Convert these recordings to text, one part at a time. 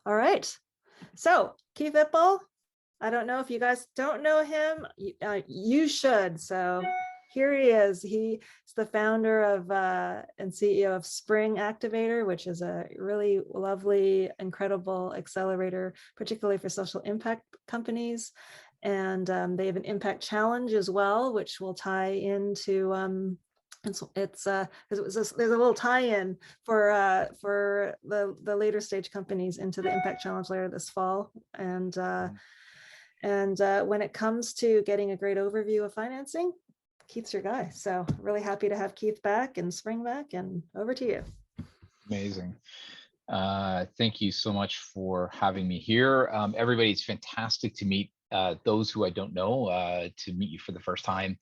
All right. So Keith Ipple, I don't know if you guys don't know him. You should. So here he is. He's the founder of and CEO of Spring Activator, which is a really lovely, incredible accelerator, particularly for social impact companies. And they have an impact challenge as well, which will tie into there's a little tie-in for the later stage companies into the impact challenge later this fall. And when it comes to getting a great overview of financing, Keith's your guy. So really happy to have Keith back and Spring back, and over to you. Amazing. Thank you so much for having me here. Everybody, it's fantastic to meet those who I don't know, to meet you for the first time.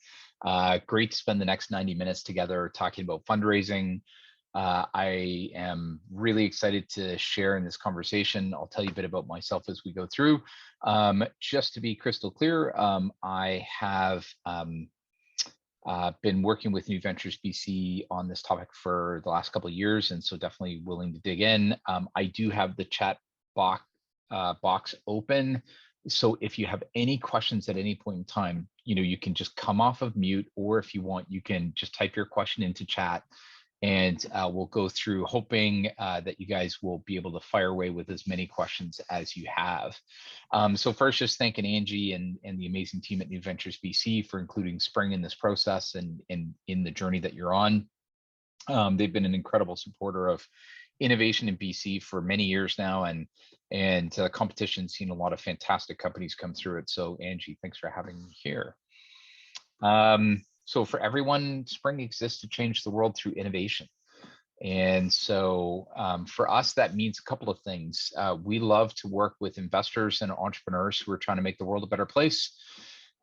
Great to spend the next 90 minutes together talking about fundraising. I am really excited to share in this conversation. I'll tell you a bit about myself as we go through. Just to be crystal clear, I have been working with New Ventures BC on this topic for the last couple of years, and so definitely willing to dig in. I do have the chat box open, so if you have any questions at any point in time, you can just come off of mute, or if you want, you can just type your question into chat, and we'll go through, hoping that you guys will be able to fire away with as many questions as you have. So first, just thanking Angie and the amazing team at New Ventures BC for including Spring in this process and in the journey that you're on. They've been an incredible supporter of innovation in BC for many years now, and competition's seen a lot of fantastic companies come through it. So Angie, thanks for having me here. So for everyone, Spring exists to change the world through innovation. And so for us, that means a couple of things. We love to work with investors and entrepreneurs who are trying to make the world a better place.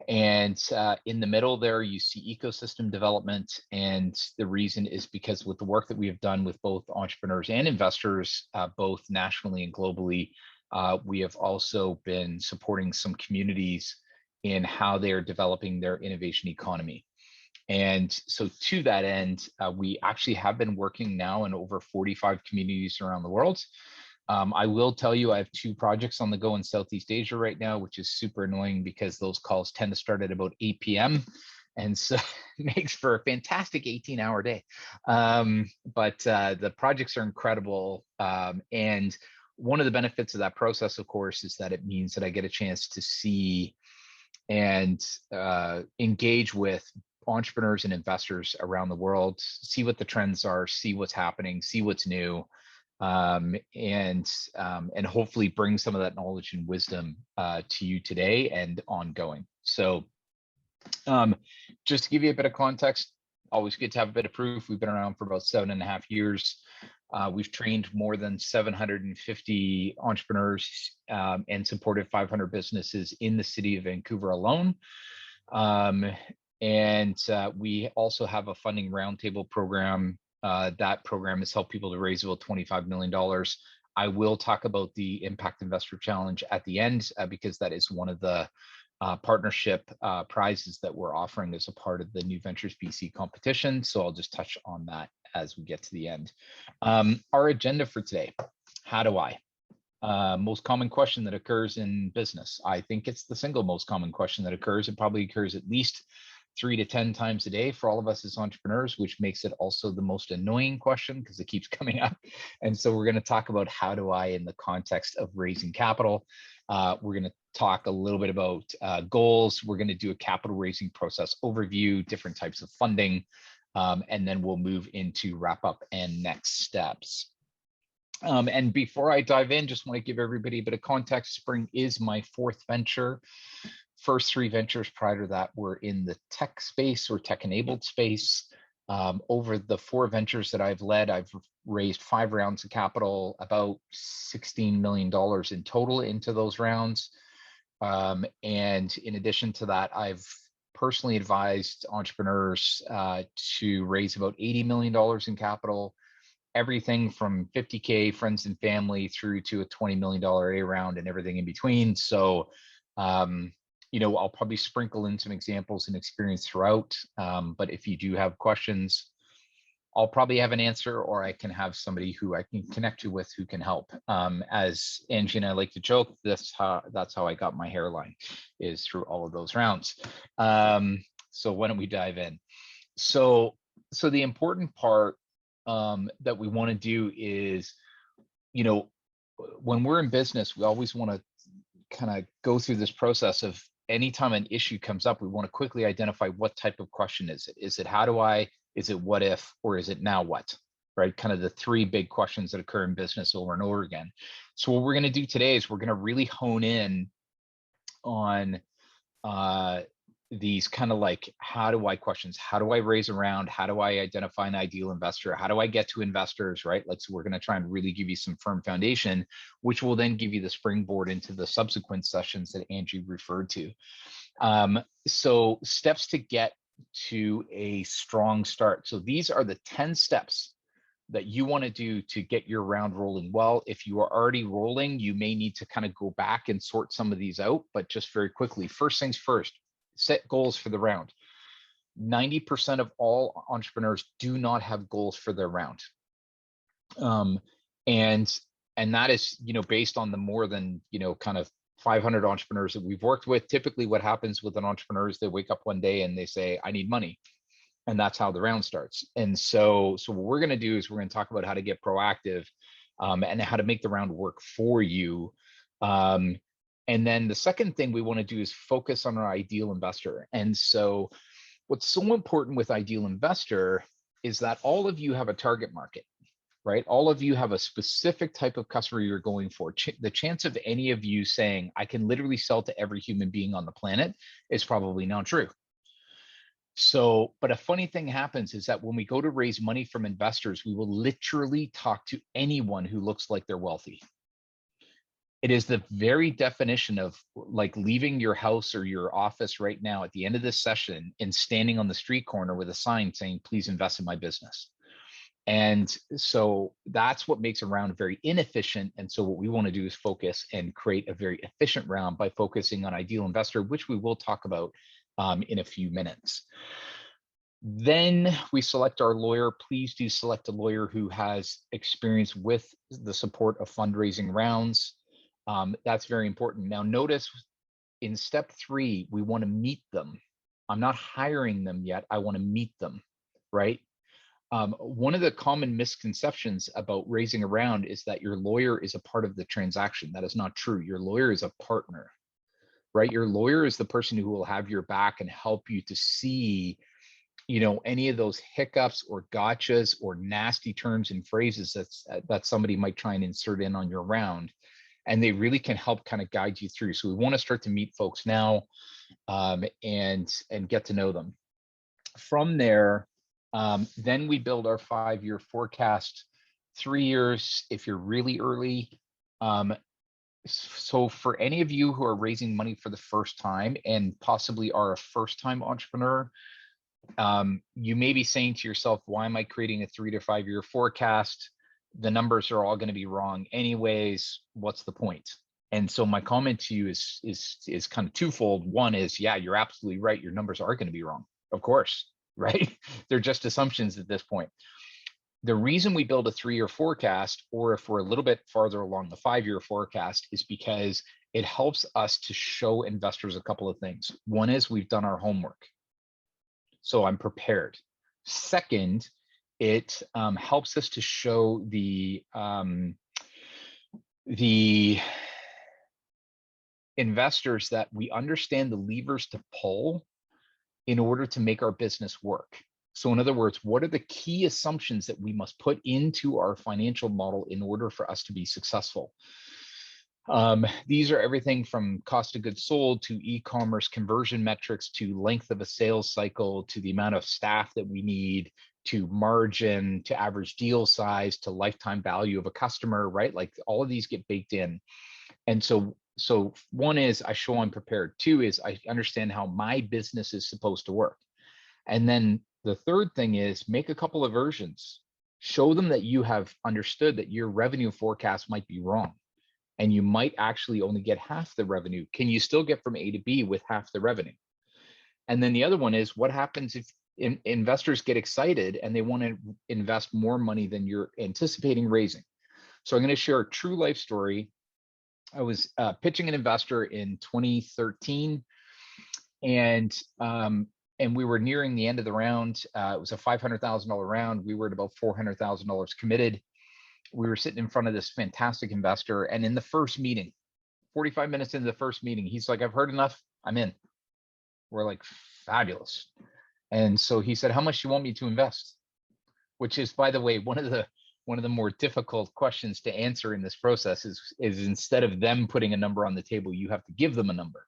And in the middle there, you see ecosystem development. And the reason is because with the work that we have done with both entrepreneurs and investors, both nationally and globally, we have also been supporting some communities in how they are developing their innovation economy. And so to that end, we actually have been working now in over 45 communities around the world. I will tell you, I have 2 projects on the go in Southeast Asia right now, which is super annoying because those calls tend to start at about 8 p.m. And so it makes for a fantastic 18-hour day. But the projects are incredible. And one of the benefits of that process, of course, is that it means that I get a chance to see and engage with entrepreneurs and investors around the world, see what the trends are, see what's happening, see what's new, and hopefully bring some of that knowledge and wisdom to you today and ongoing. So just to give you a bit of context, always good to have a bit of proof. We've been around for about 7.5 years. We've trained more than 750 entrepreneurs and supported 500 businesses in the city of Vancouver alone. And we also have a funding roundtable program. That program has helped people to raise about $25 million. I will talk about the Impact Investor Challenge at the end because that is one of the partnership prizes that we're offering as a part of the New Ventures BC competition. So I'll just touch on that as we get to the end. Our agenda for today, how do I? Most common question that occurs in business. I think it's the single most common question that occurs. It probably occurs at least 3 to 10 times a day for all of us as entrepreneurs, which makes it also the most annoying question because it keeps coming up. And so we're going to talk about how do I in the context of raising capital. We're going to talk a little bit about goals. We're going to do a capital raising process overview, different types of funding, and then we'll move into wrap up and next steps. And before I dive in, just want to give everybody a bit of context. Spring is my 4th venture. First 3 ventures prior to that were in the tech space or tech-enabled space. Over the 4 ventures that I've led, I've raised 5 rounds of capital, about $16 million in total into those rounds. And in addition to that, I've personally advised entrepreneurs to raise about $80 million in capital, everything from 50K friends and family through to a $20 million A round and everything in between. So I'll probably sprinkle in some examples and experience throughout. But if you do have questions, I'll probably have an answer, or I can have somebody who I can connect you with who can help. As Angie and I like to joke, that's how I got my hairline, is through all of those rounds. So why don't we dive in? So the important part that we want to do is, when we're in business, we always want to kind of go through this process of anytime an issue comes up, we want to quickly identify what type of question is it. Is it how do I, is it what if, or is it now what? Right? Kind of the three big questions that occur in business over and over again. So what we're going to do today is we're going to really hone in on these kind of like how do I questions. How do I raise around? How do I identify an ideal investor? How do I get to investors, right? Like, so we're going to try and really give you some firm foundation, which will then give you the springboard into the subsequent sessions that Angie referred to. So steps to get to a strong start. So these are the 10 steps that you want to do to get your round rolling well. If you are already rolling, you may need to kind of go back and sort some of these out, but just very quickly, first things first, set goals for the round. 90% of all entrepreneurs do not have goals for their round. And that is, based on the more than, kind of 500 entrepreneurs that we've worked with. Typically what happens with an entrepreneur is they wake up one day and they say, I need money. And that's how the round starts. And so what we're going to do is we're going to talk about how to get proactive and how to make the round work for you. And then the second thing we want to do is focus on our ideal investor. And so what's so important with ideal investor is that all of you have a target market, right? All of you have a specific type of customer you're going for. The chance of any of you saying, I can literally sell to every human being on the planet is probably not true. So, but a funny thing happens is that when we go to raise money from investors, we will literally talk to anyone who looks like they're wealthy. It is the very definition of like leaving your house or your office right now at the end of this session and standing on the street corner with a sign saying, please invest in my business. And so that's what makes a round very inefficient. And so what we want to do is focus and create a very efficient round by focusing on ideal investor, which we will talk about in a few minutes. Then we select our lawyer. Please do select a lawyer who has experience with the support of fundraising rounds. That's very important. Now notice in step 3, we want to meet them. I'm not hiring them yet. I want to meet them, right? One of the common misconceptions about raising a round is that your lawyer is a part of the transaction. That is not true. Your lawyer is a partner, right? Your lawyer is the person who will have your back and help you to see, any of those hiccups or gotchas or nasty terms and phrases that somebody might try and insert in on your round. And they really can help kind of guide you through. So we want to start to meet folks now and get to know them. From there, then we build our 5-year forecast, 3 years if you're really early. So for any of you who are raising money for the first time and possibly are a first-time entrepreneur, you may be saying to yourself, why am I creating a 3 to 5 year forecast? The numbers are all going to be wrong anyways. What's the point? And so my comment to you is kind of twofold. One is, yeah, you're absolutely right. Your numbers are going to be wrong, of course, right? They're just assumptions at this point. The reason we build a 3-year forecast, or if we're a little bit farther along the 5-year forecast, is because it helps us to show investors a couple of things. One is we've done our homework, so I'm prepared. Second, it helps us to show the investors that we understand the levers to pull in order to make our business work. So in other words, what are the key assumptions that we must put into our financial model in order for us to be successful? These are everything from cost of goods sold to e-commerce conversion metrics to length of a sales cycle to the amount of staff that we need to margin to average deal size to lifetime value of a customer, right? Like all of these get baked in. And so one is I show I'm prepared. 2 is I understand how my business is supposed to work. And then the third thing is make a couple of versions. Show them that you have understood that your revenue forecast might be wrong and you might actually only get half the revenue. Can you still get from A to B with half the revenue? And then the other one is what happens investors get excited and they want to invest more money than you're anticipating raising. So I'm going to share a true life story. I was pitching an investor in 2013, and we were nearing the end of the round. It was a $500,000 round. We were at about $400,000 committed. We were sitting in front of this fantastic investor, and in the first meeting, 45 minutes into the first meeting, he's like, "I've heard enough. I'm in." We're like, "Fabulous." And so he said, "How much do you want me to invest?" Which is, by the way, one of the more difficult questions to answer in this process is instead of them putting a number on the table, you have to give them a number.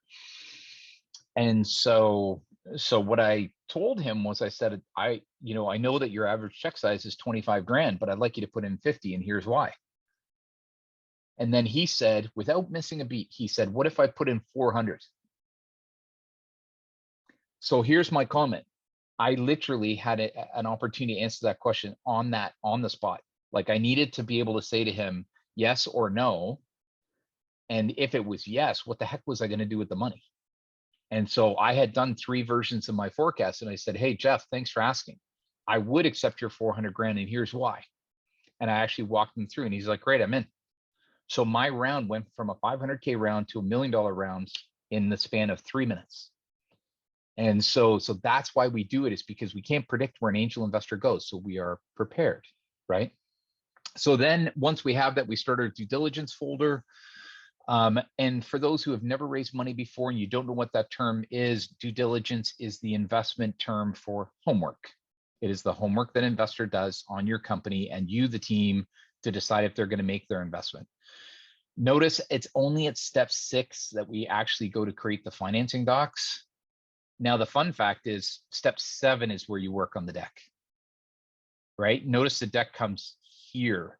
And so what I told him was, I said, I know that your average check size is 25 grand, but I'd like you to put in 50, and here's why. And then he said, without missing a beat, he said, "What if I put in 400? So here's my comment. I literally had an opportunity to answer that question on the spot. Like, I needed to be able to say to him, yes or no. And if it was yes, what the heck was I going to do with the money? And so I had done 3 versions of my forecast, and I said, "Hey, Jeff, thanks for asking. I would accept your 400 grand, and here's why." And I actually walked him through, and he's like, "Great, I'm in." So my round went from a 500K round to $1 million round in the span of 3 minutes. And so that's why we do it, is because we can't predict where an angel investor goes. So we are prepared, right? So then once we have that, we start our due diligence folder. And for those who have never raised money before and you don't know what that term is, due diligence is the investment term for homework. It is the homework that an investor does on your company and you, the team, to decide if they're going to make their investment. Notice it's only at step 6 that we actually go to create the financing docs. Now, the fun fact is step 7 is where you work on the deck, right? Notice the deck comes here,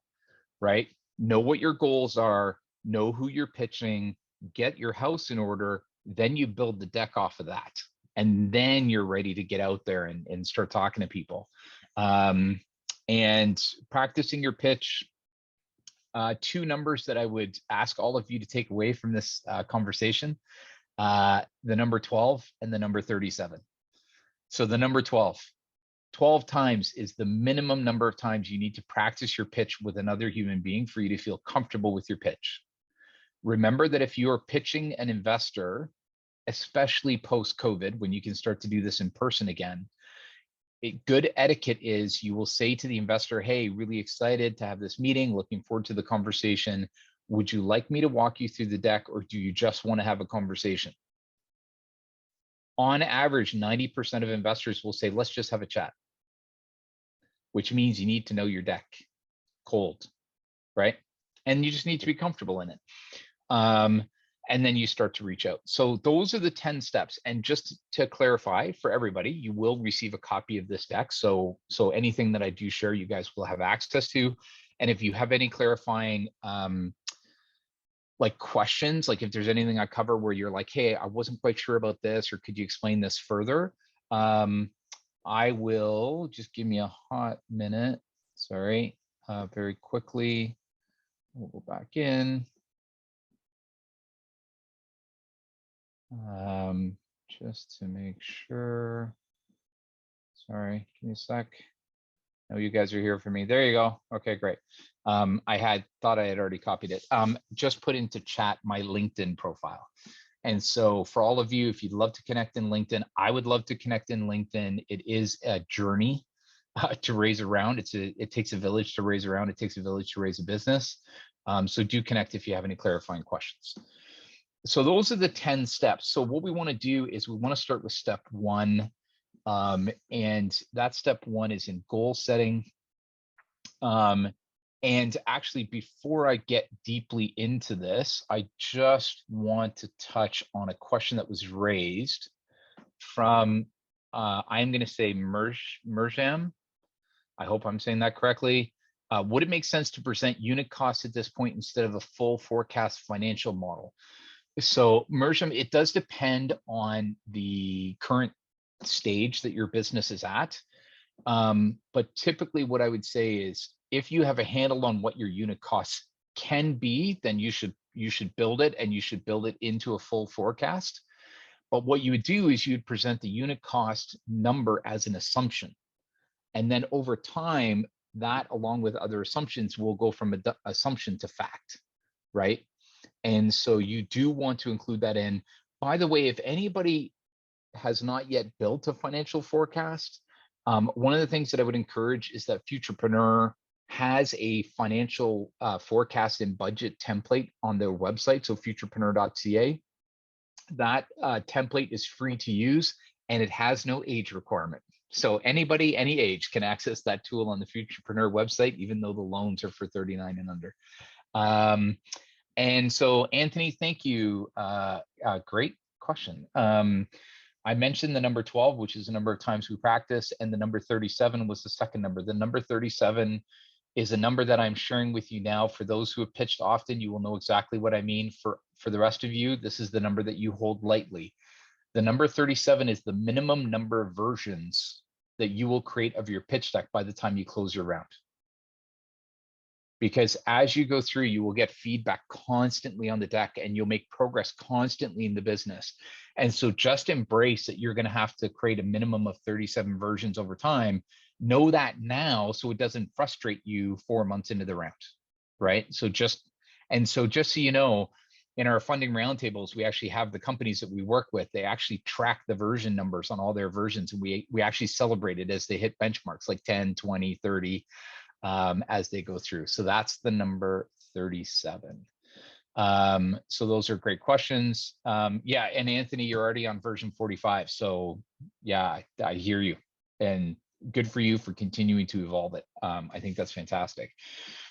right? Know what your goals are, know who you're pitching, get your house in order, then you build the deck off of that. And then you're ready to get out there and start talking to people. And practicing your pitch. 2 numbers that I would ask all of you to take away from this conversation. The number 12 and the number 37. So the number 12 times is the minimum number of times you need to practice your pitch with another human being for you to feel comfortable with your pitch. Remember that if you're pitching an investor, especially post-COVID, when you can start to do this in person again, good etiquette is you will say to the investor, "Hey, really excited to have this meeting, looking forward to the conversation. Would you like me to walk you through the deck, or do you just want to have a conversation?" On average, 90% of investors will say, "Let's just have a chat," which means you need to know your deck cold, right? And you just need to be comfortable in it. And then you start to reach out. So those are the 10 steps. And just to clarify for everybody, you will receive a copy of this deck. So anything that I do share, you guys will have access to. And if you have any clarifying like questions, like if there's anything I cover where you're like, "Hey, I wasn't quite sure about this," or "Could you explain this further?" I will just give me a hot minute. Sorry, very quickly. We'll go back in. Just to make sure. Sorry, give me a sec. Oh, you guys are here for me. There you go. Okay, great. I thought I had already copied it. Just put into chat my LinkedIn profile. And so for all of you, if you'd love to connect in LinkedIn, I would love to connect in LinkedIn. It is a journey to raise a round. It takes a village to raise a round. It takes a village to raise a business. So do connect if you have any clarifying questions. So those are the 10 steps. So what we want to do is we want to start with step 1. And that step 1 is in goal setting. And actually, before I get deeply into this, I just want to touch on a question that was raised from, I'm going to say Merjam. I hope I'm saying that correctly. Would it make sense to present unit costs at this point instead of a full forecast financial model? So Merjam, it does depend on the current stage that your business is at. But typically what I would say is if you have a handle on what your unit costs can be, then you should build it, and you should build it into a full forecast. But what you would do is you'd present the unit cost number as an assumption. And then over time, that along with other assumptions will go from assumption to fact, right? And so you do want to include that in. By the way, if anybody has not yet built a financial forecast, one of the things that I would encourage is that Futurepreneur has a financial forecast and budget template on their website, so futurepreneur.ca. That template is free to use and it has no age requirement. So anybody, any age can access that tool on the Futurepreneur website, even though the loans are for 39 and under. And so Anthony, thank you. Great question. I mentioned the number 12, which is the number of times we practice, and the number 37 was the second number. The number 37 is a number that I'm sharing with you now. For those who have pitched often, you will know exactly what I mean. For the rest of you, this is the number that you hold lightly. The number 37 is the minimum number of versions that you will create of your pitch deck by the time you close your round. Because as you go through, you will get feedback constantly on the deck and you'll make progress constantly in the business. And so just embrace that you're going to have to create a minimum of 37 versions over time. Know that now so it doesn't frustrate you 4 months into the round, right? So just so you know, in our funding roundtables, we actually have the companies that we work with, they actually track the version numbers on all their versions. And we actually celebrate it as they hit benchmarks like 10, 20, 30. As they go through. So that's the number 37. So those are great questions. Yeah, and Anthony, you're already on version 45. So yeah, I hear you. And good for you for continuing to evolve it. I think that's fantastic.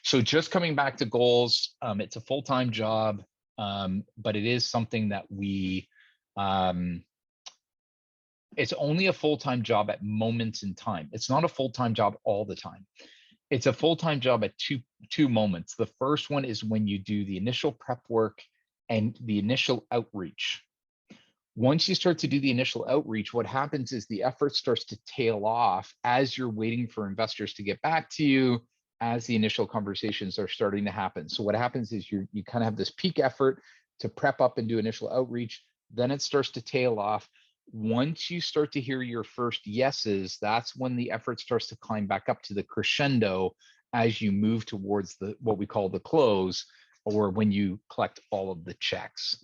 So just coming back to goals, it's a full-time job, but it is something that we, it's only a full-time job at moments in time. It's not a full-time job all the time. It's a full-time job at two moments. The first one is when you do the initial prep work and the initial outreach. Once you start to do the initial outreach, what happens is the effort starts to tail off as you're waiting for investors to get back to you, as the initial conversations are starting to happen. So what happens is you kind of have this peak effort to prep up and do initial outreach, then it starts to tail off. Once you start to hear your first yeses, that's when the effort starts to climb back up to the crescendo as you move towards what we call the close, or when you collect all of the checks.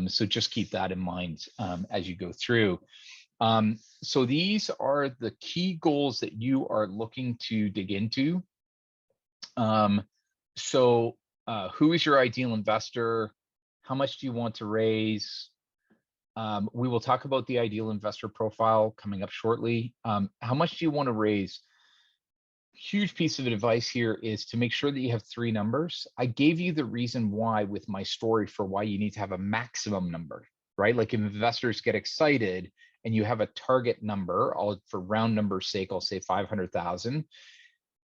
So just keep that in mind as you go through. So these are the key goals that you are looking to dig into. So who is your ideal investor? How much do you want to raise? We will talk about the ideal investor profile coming up shortly. How much do you want to raise? Huge piece of advice here is to make sure that you have 3 numbers. I gave you the reason why with my story for why you need to have a maximum number, right? Like if investors get excited and you have a target number, for round number's sake, I'll say 500,000.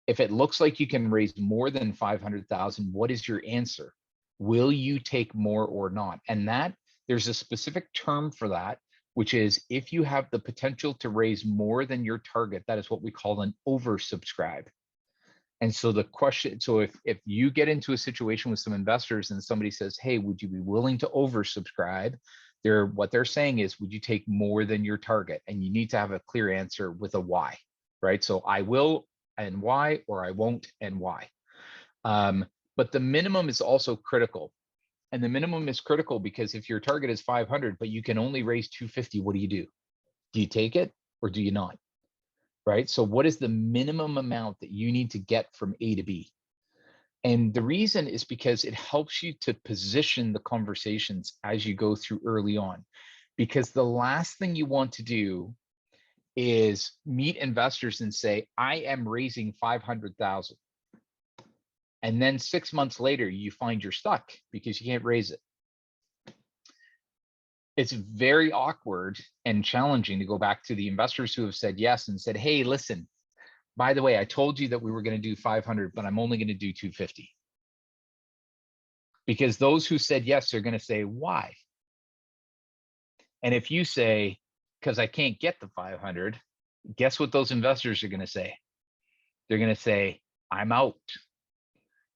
If it looks like you can raise more than 500,000, what is your answer? Will you take more or not? And that there's a specific term for that, which is if you have the potential to raise more than your target, that is what we call an oversubscribe. And so the question, so if you get into a situation with some investors and somebody says, hey, would you be willing to oversubscribe? What they're saying is, would you take more than your target? And you need to have a clear answer with a why, right? So I will and why, or I won't and why. But the minimum is also critical. And the minimum is critical because if your target is 500, but you can only raise 250, what do? Do you take it or do you not? Right? So what is the minimum amount that you need to get from A to B? And the reason is because it helps you to position the conversations as you go through early on. Because the last thing you want to do is meet investors and say, I am raising 500,000. And then 6 months later, you find you're stuck because you can't raise it. It's very awkward and challenging to go back to the investors who have said yes and said, hey, listen, by the way, I told you that we were going to do 500, but I'm only going to do 250. Because those who said yes are going to say, why? And if you say, because I can't get the 500, guess what those investors are going to say? They're going to say, I'm out.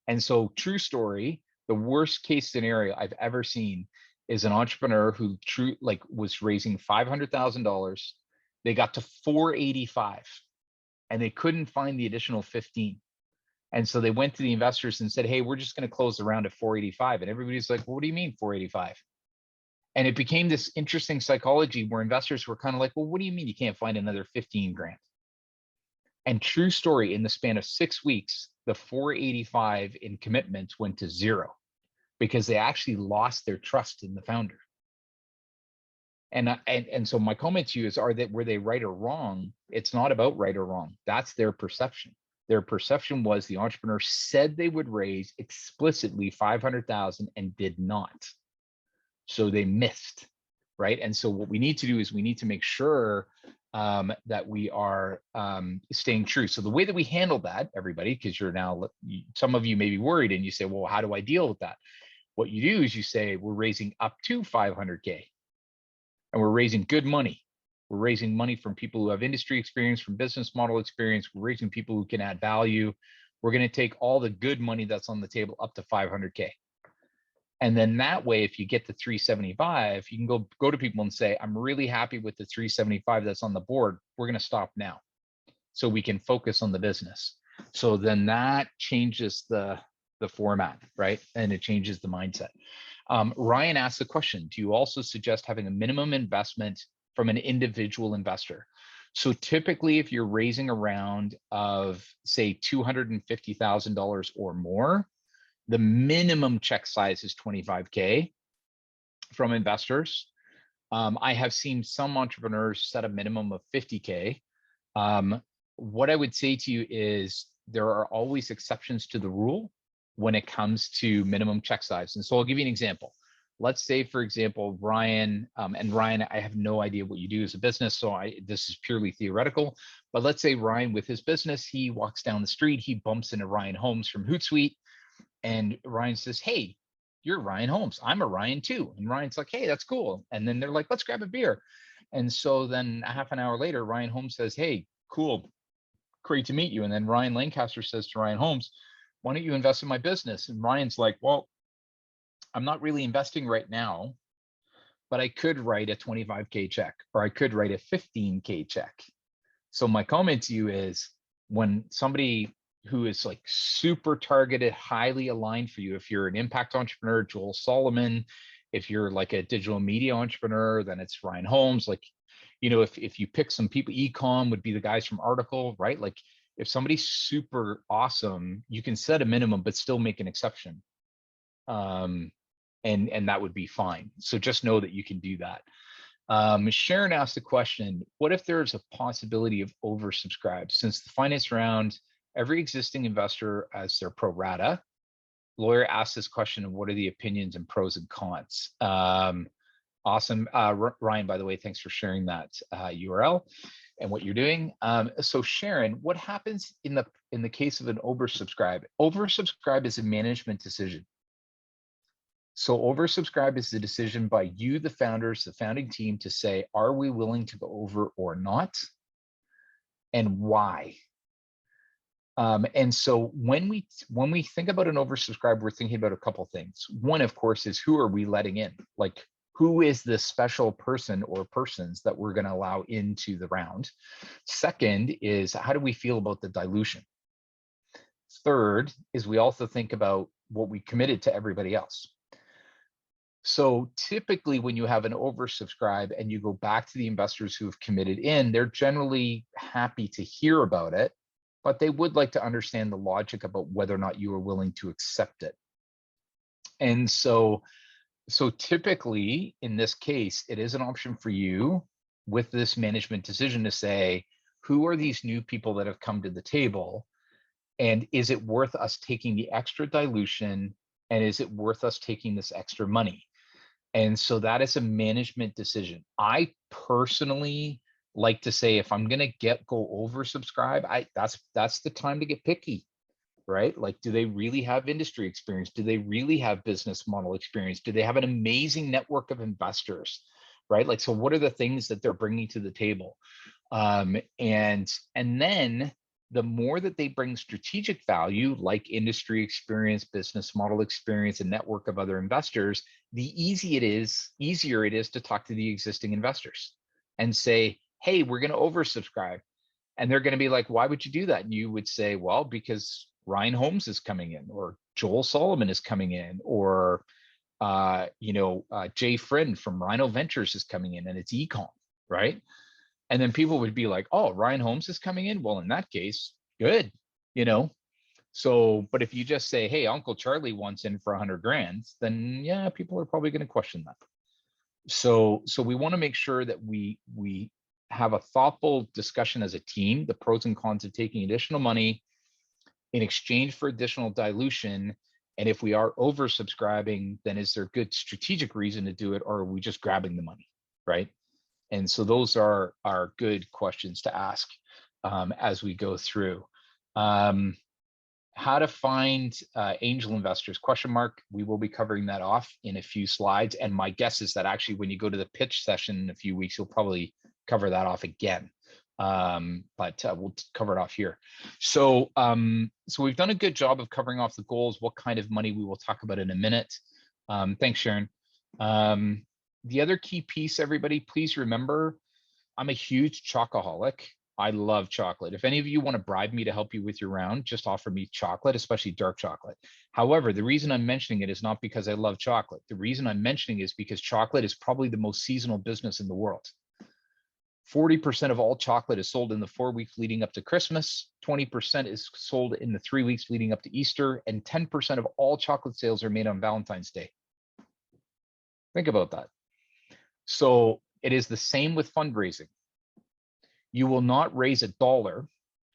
And so, true story, the worst case scenario I've ever seen is an entrepreneur who was raising $500,000. They got to 485 and they couldn't find the additional 15. And so they went to the investors and said, hey, we're just going to close the round at 485. And everybody's like, well, what do you mean 485? And it became this interesting psychology where investors were kind of like, well, what do you mean you can't find another 15 grand? And true story, in the span of 6 weeks, the 485 in commitments went to zero because they actually lost their trust in the founder. And so my comment to you is, were they right or wrong? It's not about right or wrong. That's their perception. Their perception was the entrepreneur said they would raise explicitly 500,000 and did not. So they missed, right? And so what we need to do is we need to make sure that we are staying true. So the way that we handle that, everybody, because some of you may be worried and you say, well, how do I deal with that? What you do is you say, we're raising up to 500K and we're raising good money. We're raising money from people who have industry experience, from business model experience. We're raising people who can add value. We're going to take all the good money that's on the table up to 500K. And then that way, if you get to 375, you can go to people and say, I'm really happy with the 375 that's on the board. We're going to stop now so we can focus on the business. So then that changes the format, right? And it changes the mindset. Ryan asked the question, do you also suggest having a minimum investment from an individual investor? So typically, if you're raising a round of, say, $250,000 or more, the minimum check size is 25K from investors. I have seen some entrepreneurs set a minimum of 50K. What I would say to you is there are always exceptions to the rule when it comes to minimum check size. And so I'll give you an example. Let's say, for example, Ryan, and Ryan, I have no idea what you do as a business, so this is purely theoretical, but let's say Ryan, with his business, he walks down the street, he bumps into Ryan Holmes from Hootsuite, and Ryan says, hey, you're Ryan Holmes. I'm a Ryan too. And Ryan's like, hey, that's cool. And then they're like, let's grab a beer. And so then a half an hour later, Ryan Holmes says, hey, cool, great to meet you. And then Ryan Lancaster says to Ryan Holmes, why don't you invest in my business? And Ryan's like, well, I'm not really investing right now, but I could write a 25K check, or I could write a 15K check. So my comment to you is, when somebody who is like super targeted, highly aligned for you, if you're an impact entrepreneur, Joel Solomon, if you're like a digital media entrepreneur, then it's Ryan Holmes. Like, if you pick some people, ecom would be the guys from Article, right? Like, if somebody's super awesome, you can set a minimum, but still make an exception. And that would be fine. So just know that you can do that. Sharon asked the question, what if there's a possibility of oversubscribed? Since the finance round, every existing investor as their pro rata. Lawyer asked this question of what are the opinions and pros and cons? Awesome. Ryan, by the way, thanks for sharing that URL and what you're doing. So Sharon, what happens in the case of an oversubscribe? Oversubscribe is a management decision. So oversubscribe is the decision by you, the founders, the founding team, to say, are we willing to go over or not? And why? And so when we think about an oversubscribe, we're thinking about a couple things. One, of course, is who are we letting in? Like, who is the special person or persons that we're going to allow into the round? Second is, how do we feel about the dilution? Third is, we also think about what we committed to everybody else. So typically when you have an oversubscribe and you go back to the investors who have committed in, they're generally happy to hear about it, but they would like to understand the logic about whether or not you are willing to accept it. And so typically in this case, it is an option for you with this management decision to say, who are these new people that have come to the table? And is it worth us taking the extra dilution? And is it worth us taking this extra money? And so that is a management decision. I personally like to say, if I'm going to go oversubscribe, that's the time to get picky, right? Like, do they really have industry experience? Do they really have business model experience? Do they have an amazing network of investors, right? Like, so what are the things that they're bringing to the table? And then the more that they bring strategic value, like industry experience, business model experience, a network of other investors, the easier it is to talk to the existing investors and say, hey, we're going to oversubscribe. And they're going to be like, why would you do that? And you would say, well, because Ryan Holmes is coming in, or Joel Solomon is coming in, or Jay Friend from Rhino Ventures is coming in, and it's econ, right? And then people would be like, oh, Ryan Holmes is coming in. Well, in that case, good, you know. So, but if you just say, hey, Uncle Charlie wants in for 100 grand, then yeah, people are probably going to question that. So we want to make sure that we have a thoughtful discussion as a team, the pros and cons of taking additional money in exchange for additional dilution. And if we are oversubscribing, then is there good strategic reason to do it, or are we just grabbing the money, right? And so those are good questions to ask as we go through. How to find angel investors, question mark. We will be covering that off in a few slides. And my guess is that actually when you go to the pitch session in a few weeks, you'll probably cover that off again. But we'll cover it off here. So we've done a good job of covering off the goals, what kind of money we will talk about in a minute. Thanks, Sharon. The other key piece, everybody, please remember, I'm a huge chocoholic. I love chocolate. If any of you want to bribe me to help you with your round, just offer me chocolate, especially dark chocolate. However, the reason I'm mentioning it is not because I love chocolate. The reason I'm mentioning it is because chocolate is probably the most seasonal business in the world. 40% of all chocolate is sold in the 4 weeks leading up to Christmas. 20% is sold in the 3 weeks leading up to Easter. And 10% of all chocolate sales are made on Valentine's Day. Think about that. So it is the same with fundraising. You will not raise $1.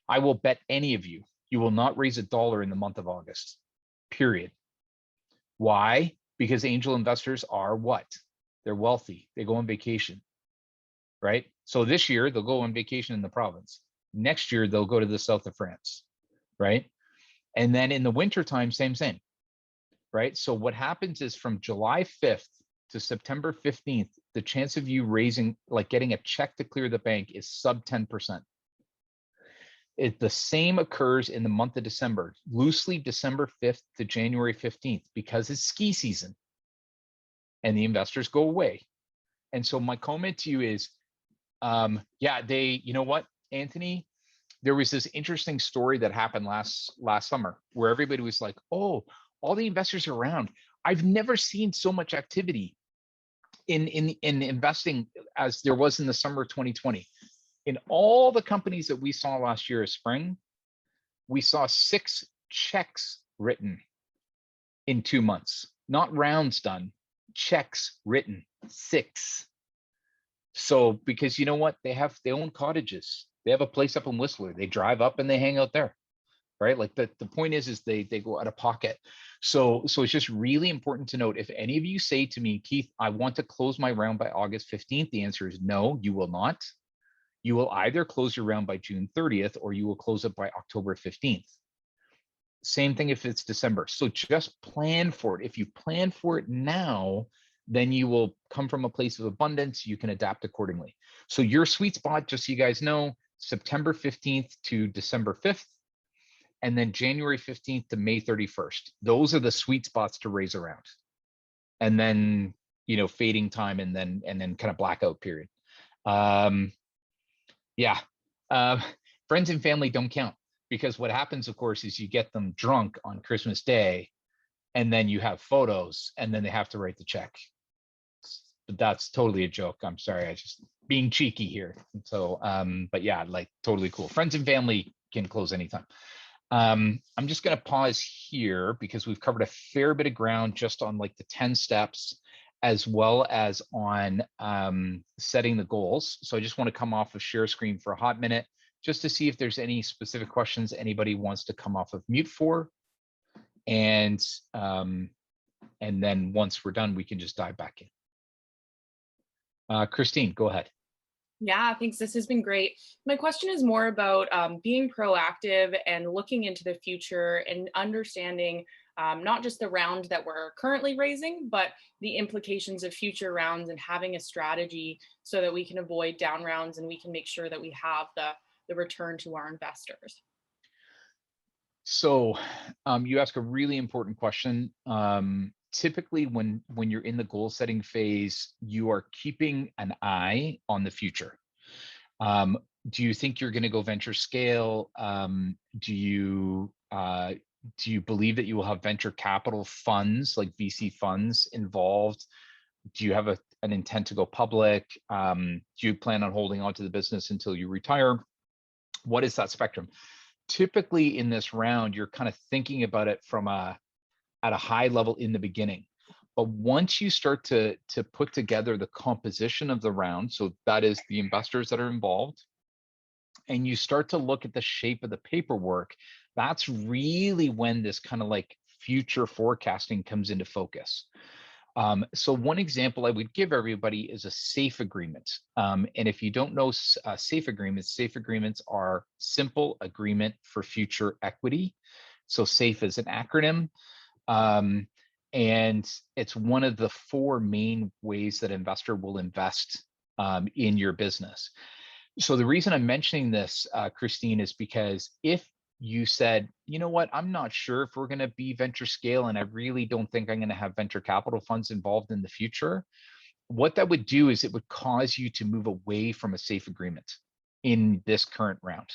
I will bet any of you, you will not raise $1 in the month of August, period. Why? Because angel investors are what? They're wealthy. They go on vacation, right? So this year they'll go on vacation in the province. Next year, they'll go to the south of France, right? And then in the wintertime, same, right? So what happens is from July 5th to September 15th, the chance of you raising, like getting a check to clear the bank, is sub 10%. The same occurs in the month of December, loosely December 5th to January 15th, because it's ski season and the investors go away. And so my comment to you is, you know what, Anthony, there was this interesting story that happened last summer where everybody was like, oh, all the investors are around. I've never seen so much activity in investing as there was in the summer of 2020. In all the companies that we saw last year of spring, we saw 6 checks written in 2 months, not rounds done, checks written, 6. So, because you know what, they own cottages. They have a place up in Whistler. They drive up and they hang out there, right? Like the point is they go out of pocket. So it's just really important to note, if any of you say to me, Keith, I want to close my round by August 15th, the answer is no, you will not. You will either close your round by June 30th or you will close it by October 15th. Same thing if it's December. So just plan for it. If you plan for it now, then you will come from a place of abundance. You can adapt accordingly. So your sweet spot, just so you guys know, September 15th to December 5th, and then January 15th to May 31st. Those are the sweet spots to raise around. And then, fading time and then kind of blackout period. Friends and family don't count, because what happens, of course, is you get them drunk on Christmas Day, and then you have photos, and then they have to write the check. But that's totally a joke. I'm sorry, I just being cheeky here. So, but yeah, like totally cool. Friends and family can close anytime. I'm just going to pause here because we've covered a fair bit of ground just on like the 10 steps, as well as on setting the goals. So I just want to come off of share screen for a hot minute just to see if there's any specific questions anybody wants to come off of mute for. And then once we're done, we can just dive back in. Christine, go ahead. Yeah, thanks. This has been great. My question is more about being proactive and looking into the future and understanding not just the round that we're currently raising, but the implications of future rounds, and having a strategy so that we can avoid down rounds and we can make sure that we have the return to our investors. So you ask a really important question. Typically when you're in the goal setting phase, you are keeping an eye on the future. Do you think you're going to go venture scale? Do you believe that you will have venture capital funds like VC funds involved? Do you have an intent to go public? Do you plan on holding on to the business until you retire? What is that spectrum? Typically in this round, you're kind of thinking about it from at a high level in the beginning. But once you start to put together the composition of the round, so that is the investors that are involved, and you start to look at the shape of the paperwork, that's really when this kind of like future forecasting comes into focus. So one example I would give everybody is a SAFE agreement. And if you don't know SAFE agreements are simple agreement for future equity. So SAFE is an acronym. And it's one of the 4 main ways that investor will invest in your business. So the reason I'm mentioning this, Christine, is because if you said, you know what, I'm not sure if we're going to be venture scale, and I really don't think I'm going to have venture capital funds involved in the future, what that would do is it would cause you to move away from a SAFE agreement in this current round.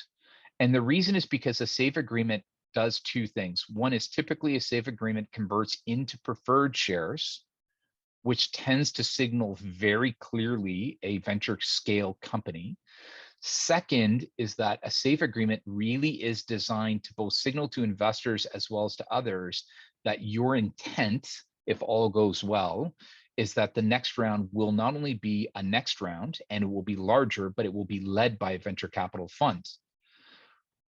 And the reason is because a SAFE agreement does 2 things. One is typically a SAFE agreement converts into preferred shares, which tends to signal very clearly a venture scale company. Second is that a SAFE agreement really is designed to both signal to investors as well as to others that your intent, if all goes well, is that the next round will not only be a next round and it will be larger, but it will be led by a venture capital fund.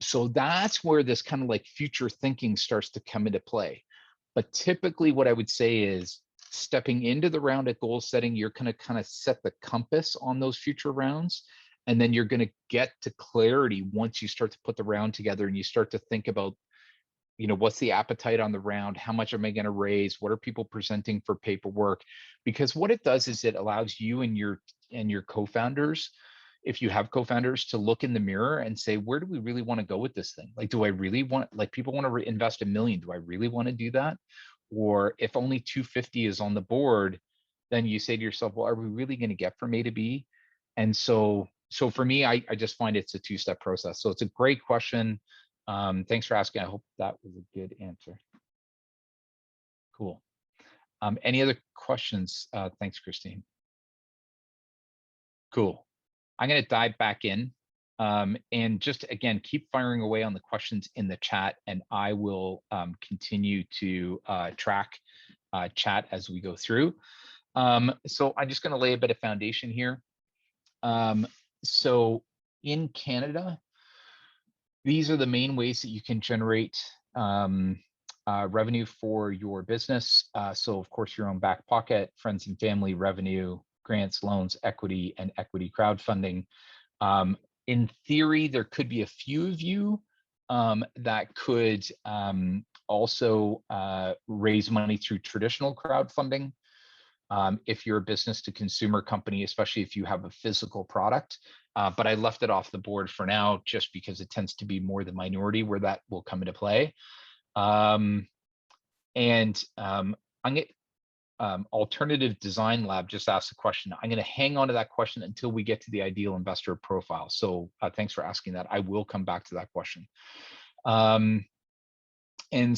So that's where this kind of like future thinking starts to come into play. But typically what I would say is stepping into the round at goal setting, you're going to kind of set the compass on those future rounds. And then you're going to get to clarity once you start to put the round together and you start to think about, you know, what's the appetite on the round? How much am I going to raise? What are people presenting for paperwork? Because what it does is it allows you and your co-founders, if you have co-founders, to look in the mirror and say, where do we really want to go with this thing? Like, do I really want, like, people want to invest $1 million? Do I really want to do that? Or if only 250 is on the board, then you say to yourself, well, are we really going to get from A to B? And so for me, I just find it's a 2-step process. So it's a great question. Thanks for asking. I hope that was a good answer. Cool. Any other questions? Thanks, Christine. Cool. I'm going to dive back in and just, again, keep firing away on the questions in the chat, and I will continue to track chat as we go through. So I'm just going to lay a bit of foundation here. So in Canada, these are the main ways that you can generate revenue for your business. So of course, your own back pocket, friends and family revenue, grants, loans, equity, and equity crowdfunding. In theory, there could be a few of you that could also raise money through traditional crowdfunding. If you're a business to consumer company, especially if you have a physical product. But I left it off the board for now, just because it tends to be more the minority where that will come into play. I'm going Alternative Design Lab just asked a question. I'm going to hang on to that question until we get to the ideal investor profile. So thanks for asking that. I will come back to that question. And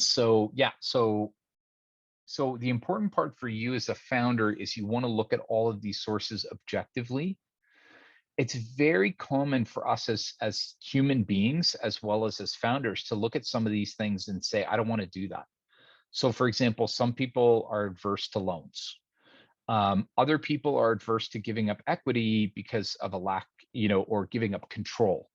so, yeah, so the important part for you as a founder is you want to look at all of these sources objectively. It's very common for us as human beings, as well as founders, to look at some of these things and say, I don't want to do that. So for example, some people are adverse to loans. Other people are adverse to giving up equity because of a lack, or giving up control.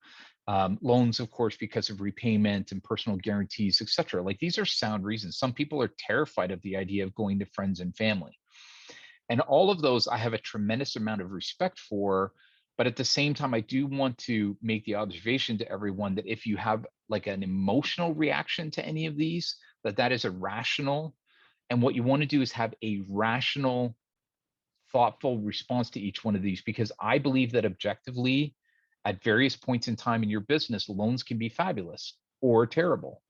Loans, of course, because of repayment and personal guarantees, etc. Like, these are sound reasons. Some people are terrified of the idea of going to friends and family. And all of those I have a tremendous amount of respect for. But at the same time, I do want to make the observation to everyone that if you have like an emotional reaction to any of these, that is irrational. And what you want to do is have a rational, thoughtful response to each one of these, because I believe that objectively, at various points in time in your business, loans can be fabulous or terrible.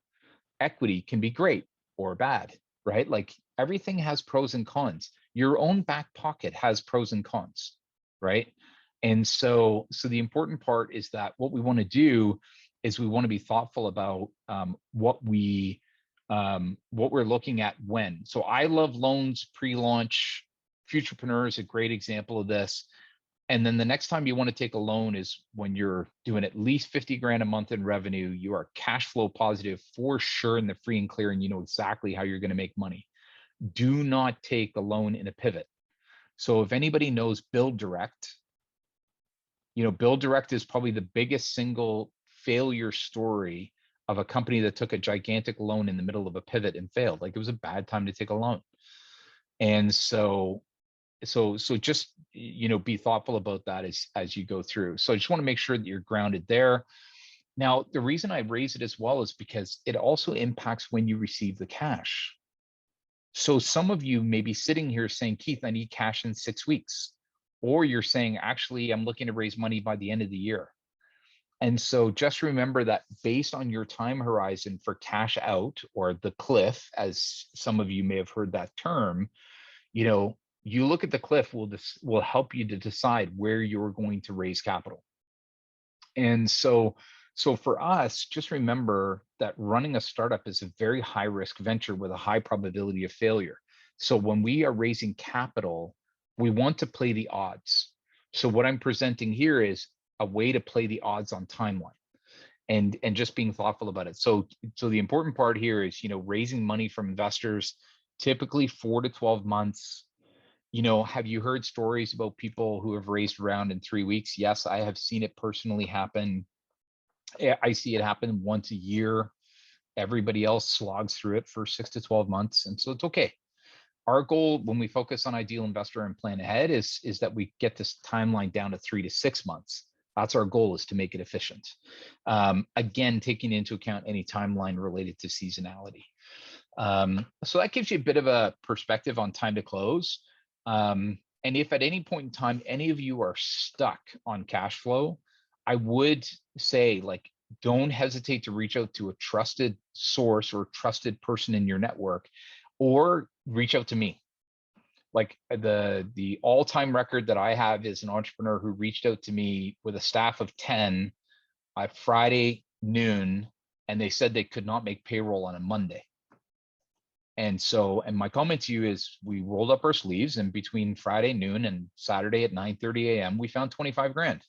equity can be great or bad, right? Like everything has pros and cons. Your own back pocket has pros and cons, right? And so the important part is that what we want to do is we want to be thoughtful about what we're looking at when. So I love loans pre-launch. Futurepreneur is a great example of this. And then the next time you want to take a loan is when you're doing at least 50 grand a month in revenue. You are cash flow positive for sure in the free and clear, and you know exactly how you're going to make money. Do not take a loan in a pivot. So if anybody knows Build Direct, Build Direct is probably the biggest single failure story of a company that took a gigantic loan in the middle of a pivot and failed. Like it was a bad time to take a loan. And so just be thoughtful about that as you go through. So I just want to make sure that you're grounded there. Now, the reason I raise it as well is because it also impacts when you receive the cash. So some of you may be sitting here saying, Keith, I need cash in 6 weeks. Or you're saying, actually, I'm looking to raise money by the end of the year. And so just remember that based on your time horizon for cash out, or the cliff, as some of you may have heard that term, you look at the cliff will help you to decide where you're going to raise capital. And so for us, just remember that running a startup is a very high risk venture with a high probability of failure. So when we are raising capital, we want to play the odds. So what I'm presenting here is a way to play the odds on timeline and just being thoughtful about it. So the important part here is, raising money from investors, typically 4 to 12 months. Have you heard stories about people who have raised around in 3 weeks? Yes, I have seen it personally happen. I see it happen once a year. Everybody else slogs through it for 6 to 12 months. And so it's okay. Our goal when we focus on ideal investor and plan ahead is that we get this timeline down to 3 to 6 months. That's our goal, is to make it efficient. Again, taking into account any timeline related to seasonality. So that gives you a bit of a perspective on time to close. And if at any point in time, any of you are stuck on cash flow, I would say, don't hesitate to reach out to a trusted source or trusted person in your network, or reach out to me. Like the all-time record that I have is an entrepreneur who reached out to me with a staff of 10 at Friday noon, and they said they could not make payroll on a Monday. And my comment to you is, we rolled up our sleeves, and between Friday noon and Saturday at 9:30 a.m., we found 25 grand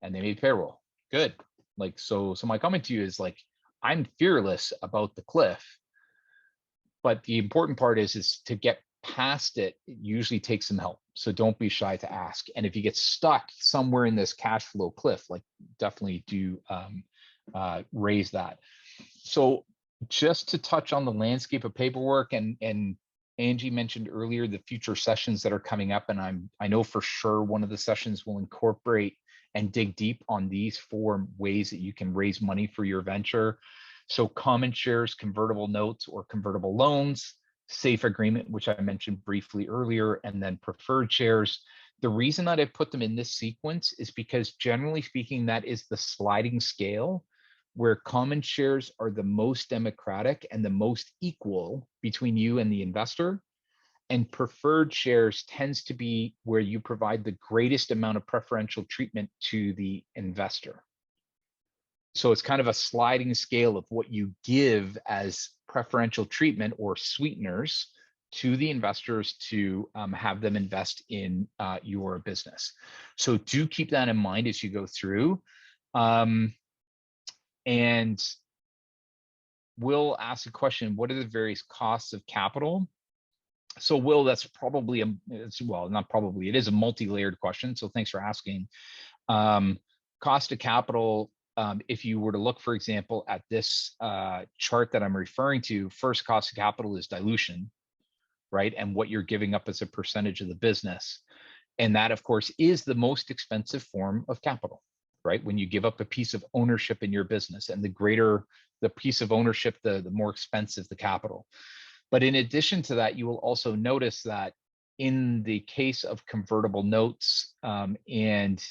and they made payroll. Good. So my comment to you is, I'm fearless about the cliff, but the important part is to get past it. It usually takes some help. So don't be shy to ask. And if you get stuck somewhere in this cash flow cliff, definitely do raise that. So just to touch on the landscape of paperwork, and Angie mentioned earlier the future sessions that are coming up, and I know for sure one of the sessions will incorporate and dig deep on these 4 ways that you can raise money for your venture. So common shares, convertible notes or convertible loans, safe agreement, which I mentioned briefly earlier, and then preferred shares. The reason that I put them in this sequence is because, generally speaking, that is the sliding scale, where common shares are the most democratic and the most equal between you and the investor. And preferred shares tends to be where you provide the greatest amount of preferential treatment to the investor. So it's kind of a sliding scale of what you give as preferential treatment or sweeteners to the investors to have them invest in your business. So do keep that in mind as you go through. And Will asked a question, what are the various costs of capital? So Will, that's probably it is a multi-layered question. So thanks for asking. Cost of capital, if you were to look, for example, at this chart that I'm referring to, first cost of capital is dilution, right? And what you're giving up as a percentage of the business. And that, of course, is the most expensive form of capital, right? When you give up a piece of ownership in your business, and the greater the piece of ownership, the more expensive the capital. But in addition to that, you will also notice that in the case of convertible notes and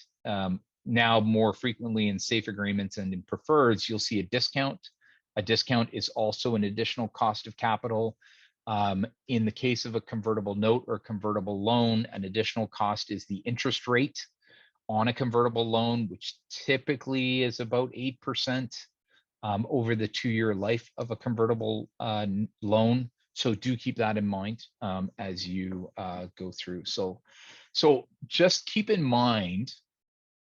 now more frequently in safe agreements and in preferreds, you'll see a discount A discount is also an additional cost of capital. In the case of a convertible note or convertible loan, an additional cost is the interest rate on a convertible loan, which typically is about 8% over the 2-year life of a convertible loan. So do keep that in mind as you go through. So just keep in mind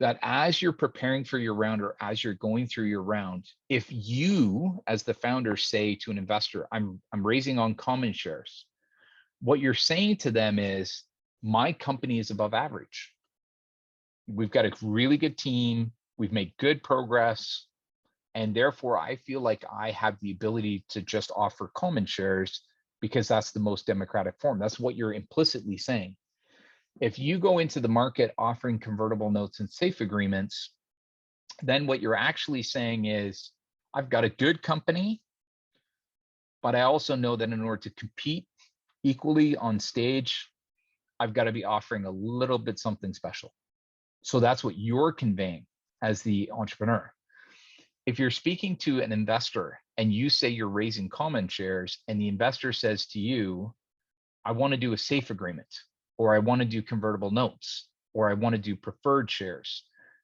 that as you're preparing for your round or as you're going through your round, if you as the founder say to an investor, I'm raising on common shares, what you're saying to them is, my company is above average. We've got a really good team. We've made good progress. And therefore, I feel like I have the ability to just offer common shares because that's the most democratic form. That's what you're implicitly saying. If you go into the market offering convertible notes and safe agreements, then what you're actually saying is, I've got a good company, but I also know that in order to compete equally on stage, I've got to be offering a little bit something special. So that's what you're conveying as the entrepreneur. If you're speaking to an investor and you say you're raising common shares and the investor says to you, I want to do a safe agreement, or I want to do convertible notes, or I want to do preferred shares,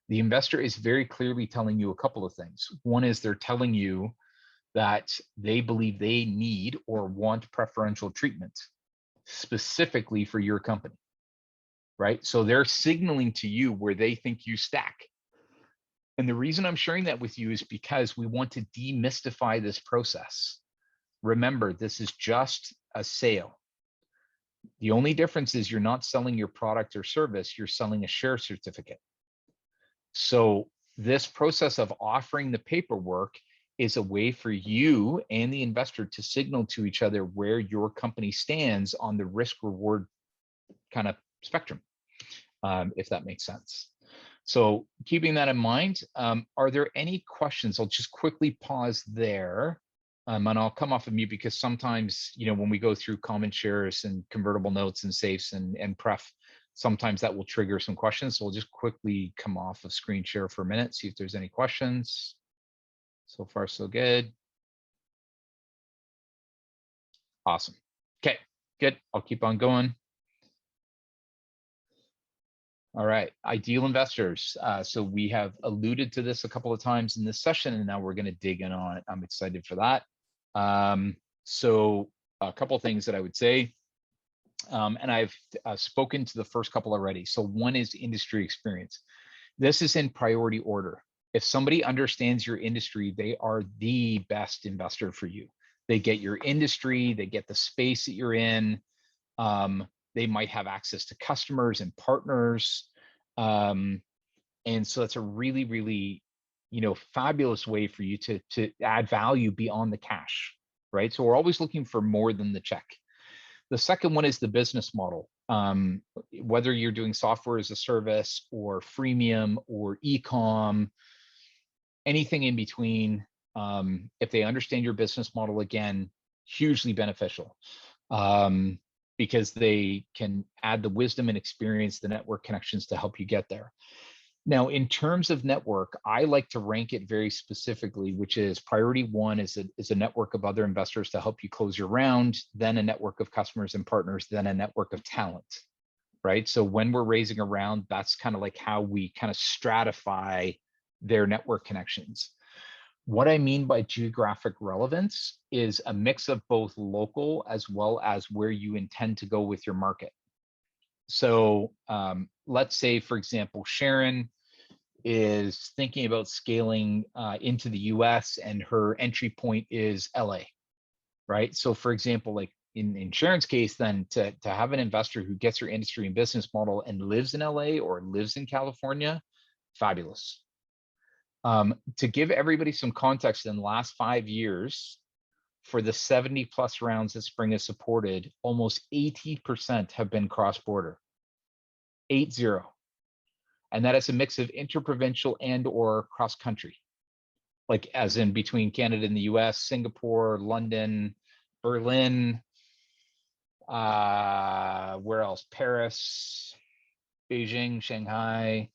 the investor is very clearly telling you a couple of things. One is they're telling you that they believe they need or want preferential treatment specifically for your company, right? So they're signaling to you where they think you stack. And the reason I'm sharing that with you is because we want to demystify this process. Remember, this is just a sale. The only difference is you're not selling your product or service, you're selling a share certificate. So this process of offering the paperwork is a way for you and the investor to signal to each other where your company stands on the risk reward kind of spectrum, if that makes sense. So keeping that in mind, are there any questions? I'll just quickly pause there, and I'll come off of mute because sometimes, when we go through common shares and convertible notes and safes and pref, sometimes that will trigger some questions. So we'll just quickly come off of screen share for a minute, see if there's any questions. So far, so good. Awesome. Okay, good. I'll keep on going. All right, ideal investors. So we have alluded to this a couple of times in this session, and now we're going to dig in on it. I'm excited for that. So a couple of things that I would say, and I've spoken to the first couple already. So one is industry experience. This is in priority order. If somebody understands your industry, they are the best investor for you. They get your industry, they get the space that you're in. They might have access to customers and partners. And so that's a really, really, fabulous way for you to add value beyond the cash, right? So we're always looking for more than the check. The second one is the business model. Whether you're doing software as a service or freemium or e-com, anything in between, if they understand your business model, again, hugely beneficial. Because they can add the wisdom and experience, the network connections to help you get there. Now, in terms of network, I like to rank it very specifically, which is priority one is a network of other investors to help you close your round, then a network of customers and partners, then a network of talent, right? So when we're raising a round, that's kind of like how we kind of stratify their network connections. What I mean by geographic relevance is a mix of both local as well as where you intend to go with your market. So let's say, for example, Sharon is thinking about scaling into the US and her entry point is LA, right? So for example, like in Sharon's case, then to have an investor who gets her industry and business model and lives in LA or lives in California, fabulous. To give everybody some context, in the last 5 years, for the 70 plus rounds that Spring has supported, almost 80% have been cross-border, 80. And that is a mix of interprovincial and or cross-country, like as in between Canada and the US, Singapore, London, Berlin, where else? Paris, Beijing, Shanghai,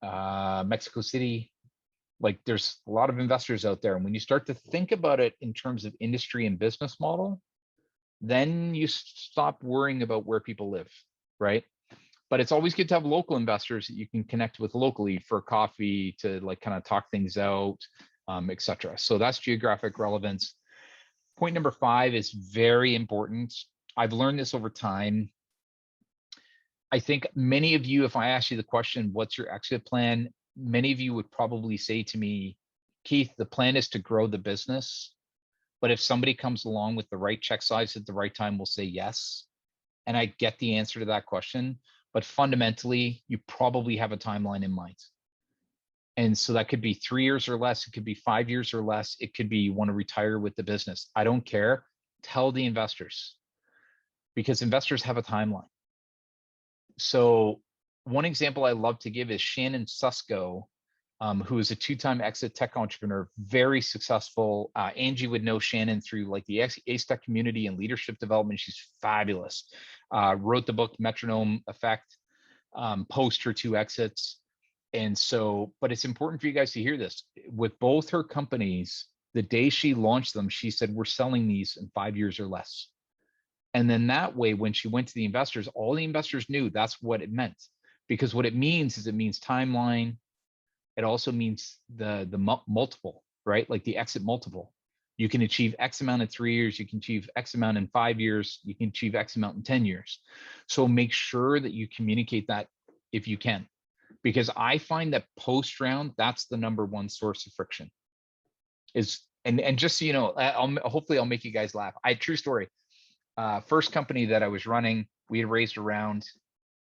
Mexico City. Like there's a lot of investors out there. And when you start to think about it in terms of industry and business model, then you stop worrying about where people live, right? But it's always good to have local investors that you can connect with locally for coffee to like kind of talk things out, etc. So that's geographic relevance. Point number 5 is very important. I've learned this over time. I think many of you, if I ask you the question, what's your exit plan? Many of you would probably say to me, Keith, the plan is to grow the business. But if somebody comes along with the right check size at the right time, we'll say yes. And I get the answer to that question. But fundamentally, you probably have a timeline in mind. And so that could be 3 years or less. It could be 5 years or less. It could be you want to retire with the business. I don't care. Tell the investors, because investors have a timeline. So one example I love to give is Shannon Susko, who is a 2-time exit tech entrepreneur, very successful. Angie would know Shannon through like the Ace Tech community and leadership development. She's fabulous. Wrote the book Metronome Effect, post her 2 exits. And so, but it's important for you guys to hear this. With both her companies, the day she launched them, she said, we're selling these in 5 years or less. And then that way, when she went to the investors, all the investors knew that's what it meant. Because what it means is it means timeline. It also means the multiple, right? Like the exit multiple. You can achieve X amount in 3 years. You can achieve X amount in 5 years. You can achieve X amount in 10 years. So make sure that you communicate that if you can. Because I find that post round, that's the #1 source of friction. And just so you know, hopefully I'll make you guys laugh. True story. First company that I was running, we had raised a round,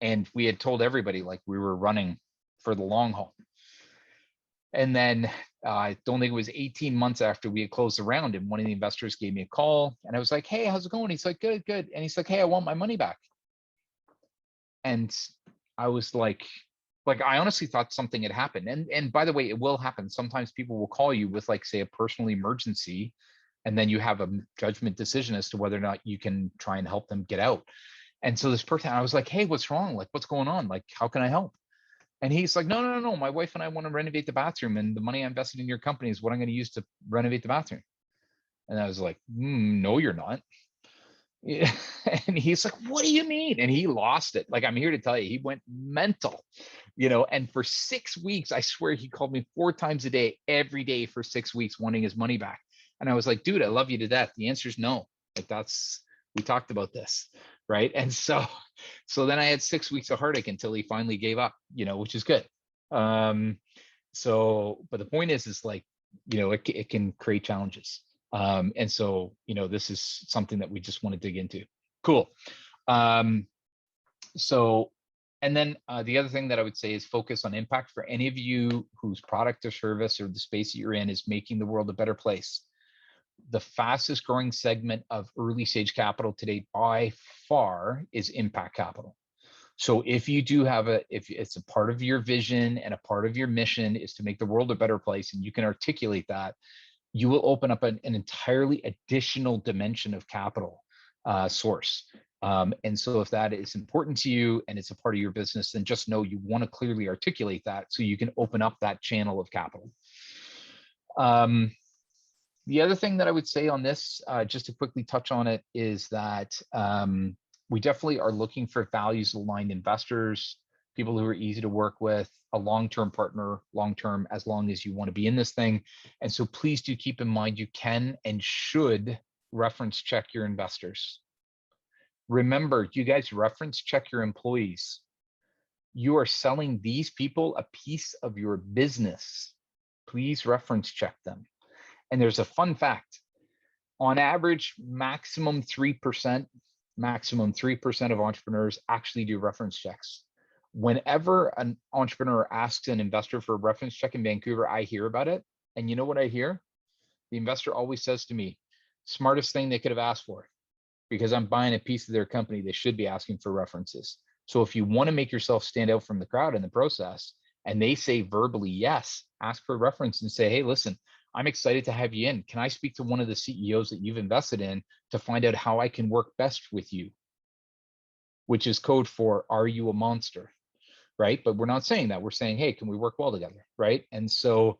and we had told everybody like we were running for the long haul. And then I don't think it was 18 months after we had closed the round, and one of the investors gave me a call, and I was like, hey, how's it going? He's like, good. And he's like, hey, I want my money back. And I was like I honestly thought something had happened. And by the way, it will happen. Sometimes people will call you with like, say, a personal emergency, and then you have a judgment decision as to whether or not you can try and help them get out. And so this person, I was like, hey, what's wrong? Like, what's going on? Like, how can I help? And he's like, no. My wife and I want to renovate the bathroom, and the money I invested in your company is what I'm going to use to renovate the bathroom. And I was like, no, you're not. Yeah. And he's like, what do you mean? And he lost it. Like, I'm here to tell you, he went mental, and for 6 weeks, I swear he called me 4 times a day, every day for 6 weeks, wanting his money back. And I was like, dude, I love you to death. The answer is no. Like, we talked about this. Right. And so then I had 6 weeks of heartache until he finally gave up, which is good. But the point is like, it can create challenges. And so, this is something that we just want to dig into. Cool. And then the other thing that I would say is focus on impact. For any of you whose product or service or the space that you're in is making the world a better place, the fastest growing segment of early stage capital today by far is impact capital. So if you do have if it's a part of your vision and a part of your mission is to make the world a better place, and you can articulate that, you will open up an entirely additional dimension of capital source. And so if that is important to you and it's a part of your business, then just know you want to clearly articulate that so you can open up that channel of capital. The other thing that I would say on this, just to quickly touch on it, is that we definitely are looking for values-aligned investors, people who are easy to work with, a long-term partner, long-term, as long as you want to be in this thing. And so please do keep in mind, you can and should reference check your investors. Remember, you guys reference check your employees. You are selling these people a piece of your business. Please reference check them. And there's a fun fact. On average, maximum 3% of entrepreneurs actually do reference checks. Whenever an entrepreneur asks an investor for a reference check in Vancouver, I hear about it. And you know what I hear? The investor always says to me, smartest thing they could have asked for, because I'm buying a piece of their company. They should be asking for references. So if you want to make yourself stand out from the crowd in the process, and they say verbally yes, ask for a reference and say, hey, listen, I'm excited to have you in. Can I speak to one of the CEOs that you've invested in to find out how I can work best with you? Which is code for, are you a monster? Right? But we're not saying that. We're saying, hey, can we work well together? Right? And so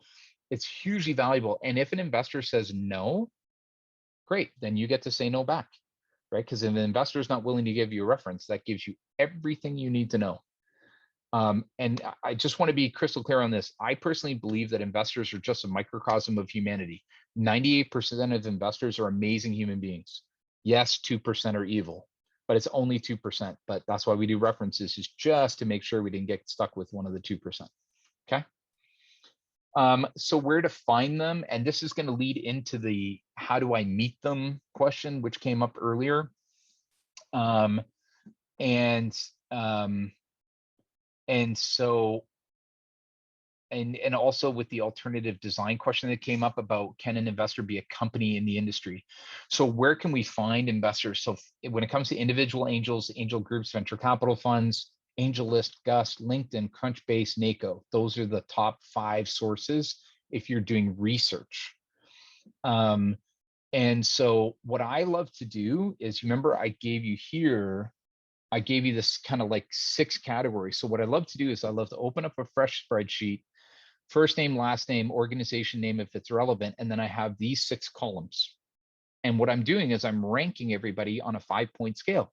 It's hugely valuable. And if an investor says no, great, then you get to say no back, right? Because if an investor is not willing to give you a reference, that gives you everything you need to know. And I just want to be crystal clear on this. I personally believe that investors are just a microcosm of humanity. 98% of investors are amazing human beings. Yes, 2% are evil, but it's only 2%. But that's why we do references, is just to make sure we didn't get stuck with one of the 2%. Okay. So where to find them, and this is going to lead into the how do I meet them question, which came up earlier. And also with the alternative design question that came up about, can an investor be a company in the industry? So where can we find investors? So when it comes to individual angels, angel groups, venture capital funds, AngelList, Gust, LinkedIn, Crunchbase, NACO, those are the top 5 sources if you're doing research. And so what I love to do is, remember I gave you this kind of like 6 categories. So what I love to do is I love to open up a fresh spreadsheet, first name, last name, organization name if it's relevant, and then I have these 6 columns. And what I'm doing is I'm ranking everybody on a 5-point scale.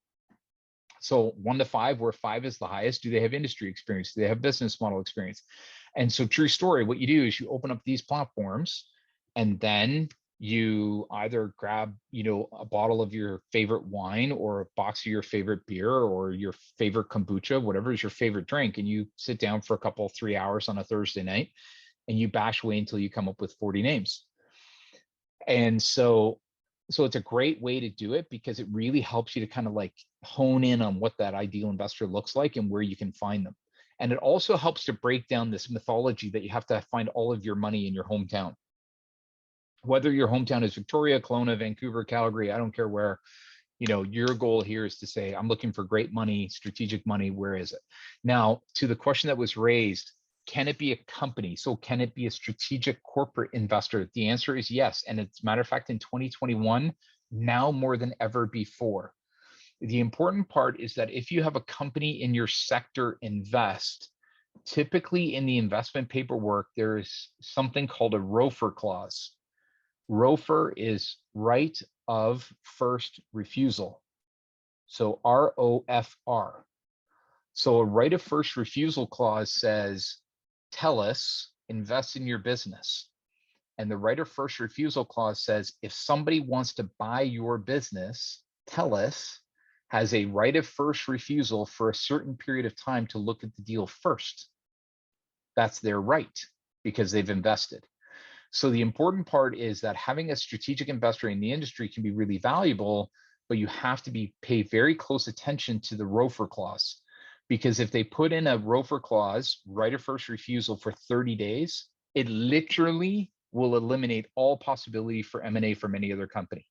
So 1 to 5, where 5 is the highest. Do they have industry experience? Do they have business model experience? And so, true story, what you do is you open up these platforms, and then you either grab, a bottle of your favorite wine or a box of your favorite beer or your favorite kombucha, whatever is your favorite drink, and you sit down for a couple, 3 hours on a Thursday night, and you bash away until you come up with 40 names. And so it's a great way to do it, because it really helps you to kind of like hone in on what that ideal investor looks like and where you can find them. And it also helps to break down this mythology that you have to find all of your money in your hometown. Whether your hometown is Victoria, Kelowna, Vancouver, Calgary, I don't care where, your goal here is to say, I'm looking for great money, strategic money. Where is it? Now, to the question that was raised, can it be a company? So can it be a strategic corporate investor? The answer is yes. And as a matter of fact, in 2021, now more than ever before. The important part is that if you have a company in your sector invest, typically in the investment paperwork, there is something called a ROFR clause. ROFR is right of first refusal. So ROFR. So a right of first refusal clause says, TELUS invest in your business. And the right of first refusal clause says, if somebody wants to buy your business, TELUS has a right of first refusal for a certain period of time to look at the deal first. That's their right, because they've invested. So the important part is that having a strategic investor in the industry can be really valuable, but you have to pay very close attention to the ROFR clause. Because if they put in a ROFR clause, right of first refusal for 30 days, it literally will eliminate all possibility for M&A from any other company.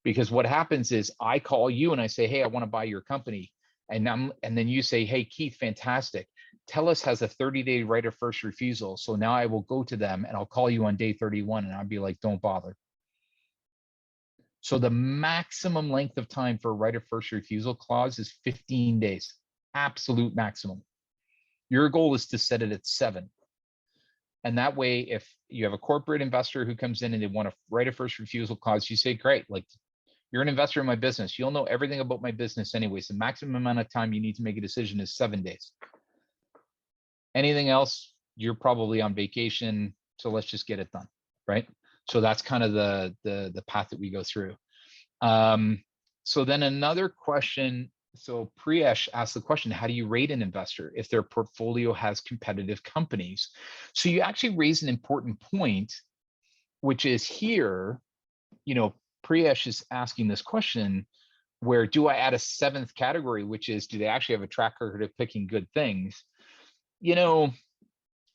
Because what happens is I call you and I say, hey, I want to buy your company. And then you say, hey, Keith, fantastic. TELUS has a 30-day right of first refusal. So now I will go to them and I'll call you on day 31 and I'll be like, don't bother. So the maximum length of time for a right of first refusal clause is 15 days. Absolute maximum. Your goal is to set it at 7. And that way, if you have a corporate investor who comes in and they want a right of first refusal clause, you say, great, like, you're an investor in my business. You'll know everything about my business anyways. The maximum amount of time you need to make a decision is 7 days. Anything else, you're probably on vacation. So let's just get it done, right? So that's kind of the path that we go through. So then another question. So Priyesh asked the question, how do you rate an investor if their portfolio has competitive companies? So you actually raise an important point, which is here, Priyesh is asking this question, where do I add a 7th category, which is, do they actually have a track record of picking good things?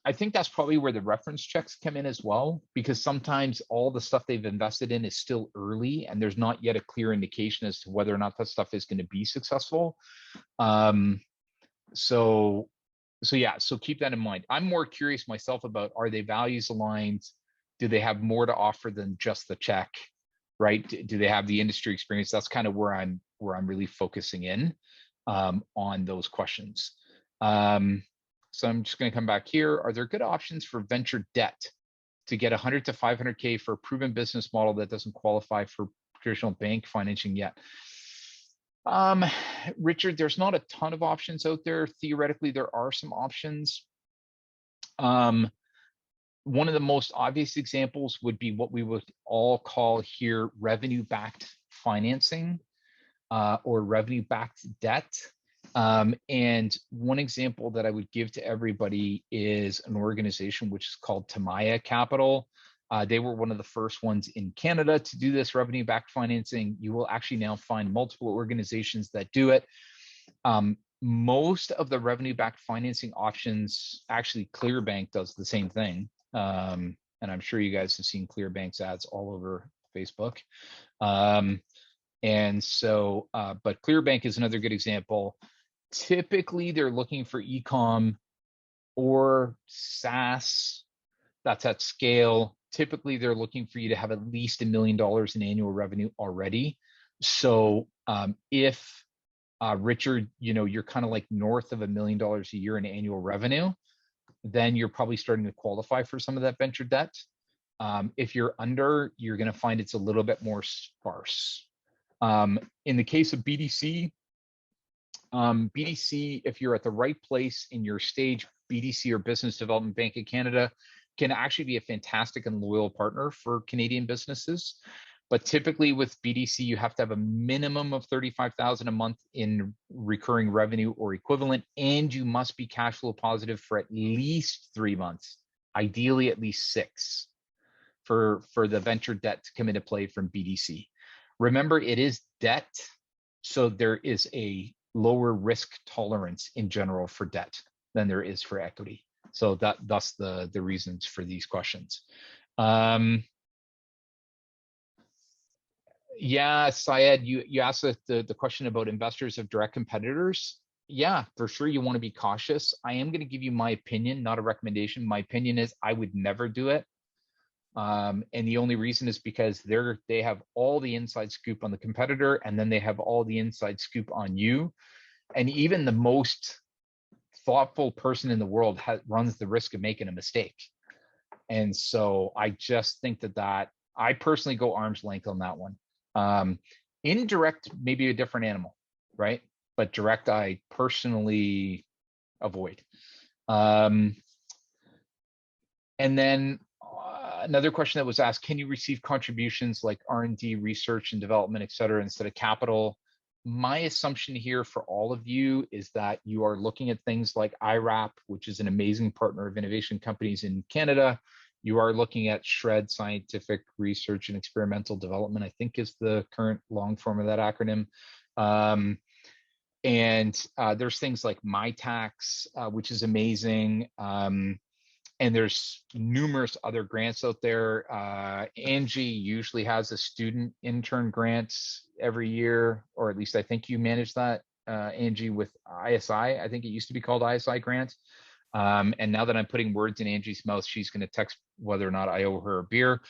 I think that's probably where the reference checks come in as well, because sometimes all the stuff they've invested in is still early and there's not yet a clear indication as to whether or not that stuff is going to be successful. So keep that in mind. I'm more curious myself about, are they values aligned? Do they have more to offer than just the check, right? Do they have the industry experience? That's kind of where I'm really focusing in on those questions. So I'm just going to come back here. Are there good options for venture debt? to get 100 to 500K for a proven business model that doesn't qualify for traditional bank financing yet. Richard, there's not a ton of options out there. Theoretically, there are some options. One of the most obvious examples would be what we would all call here revenue-backed financing or revenue-backed debt. And one example that I would give to everybody is an organization which is called Tamaya Capital. They were one of the first ones in Canada to do this revenue-backed financing. You will actually now find multiple organizations that do it. Most of the revenue-backed financing options, actually Clearbank does the same thing. And I'm sure you guys have seen Clearbank's ads all over Facebook. And so, but Clearbank is another good example. Typically, they're looking for e-com or SaaS that's at scale. Typically, they're looking for you to have at least $1 million in annual revenue already. So if Richard, you're kind of like north of $1 million a year in annual revenue, then you're probably starting to qualify for some of that venture debt. If you're under, you're going to find it's a little bit more sparse. In the case of BDC, if you're at the right place in your stage, BDC or Business Development Bank of Canada can actually be a fantastic and loyal partner for Canadian businesses. But typically with BDC, you have to have a minimum of $35,000 a month in recurring revenue or equivalent, and you must be cash flow positive for at least 3 months, ideally at least 6, for the venture debt to come into play from BDC. Remember, it is debt, so there is a lower risk tolerance in general for debt than there is for equity. So that's the reasons for these questions. Yeah, Syed, you asked the question about investors of direct competitors. Yeah, for sure, you want to be cautious. I am going to give you my opinion, not a recommendation. My opinion is I would never do it. And the only reason is because they have all the inside scoop on the competitor, and then they have all the inside scoop on you. And even the most thoughtful person in the world runs the risk of making a mistake. And so I just think that I personally go arm's length on that one. Indirect, maybe a different animal, right? But direct, I personally avoid. And then another question that was asked, can you receive contributions like R&D, research and development, et cetera, instead of capital? My assumption here for all of you is that you are looking at things like IRAP, which is an amazing partner of innovation companies in Canada. You are looking at SHRED, Scientific Research and Experimental Development, I think is the current long form of that acronym. And there's things like MyTax, which is amazing. And there's numerous other grants out there. Angie usually has a student intern grants every year, or at least I think you manage that, Angie, with ISI. I think it used to be called ISI grant. And now that I'm putting words in Angie's mouth, she's going to text whether or not I owe her a beer.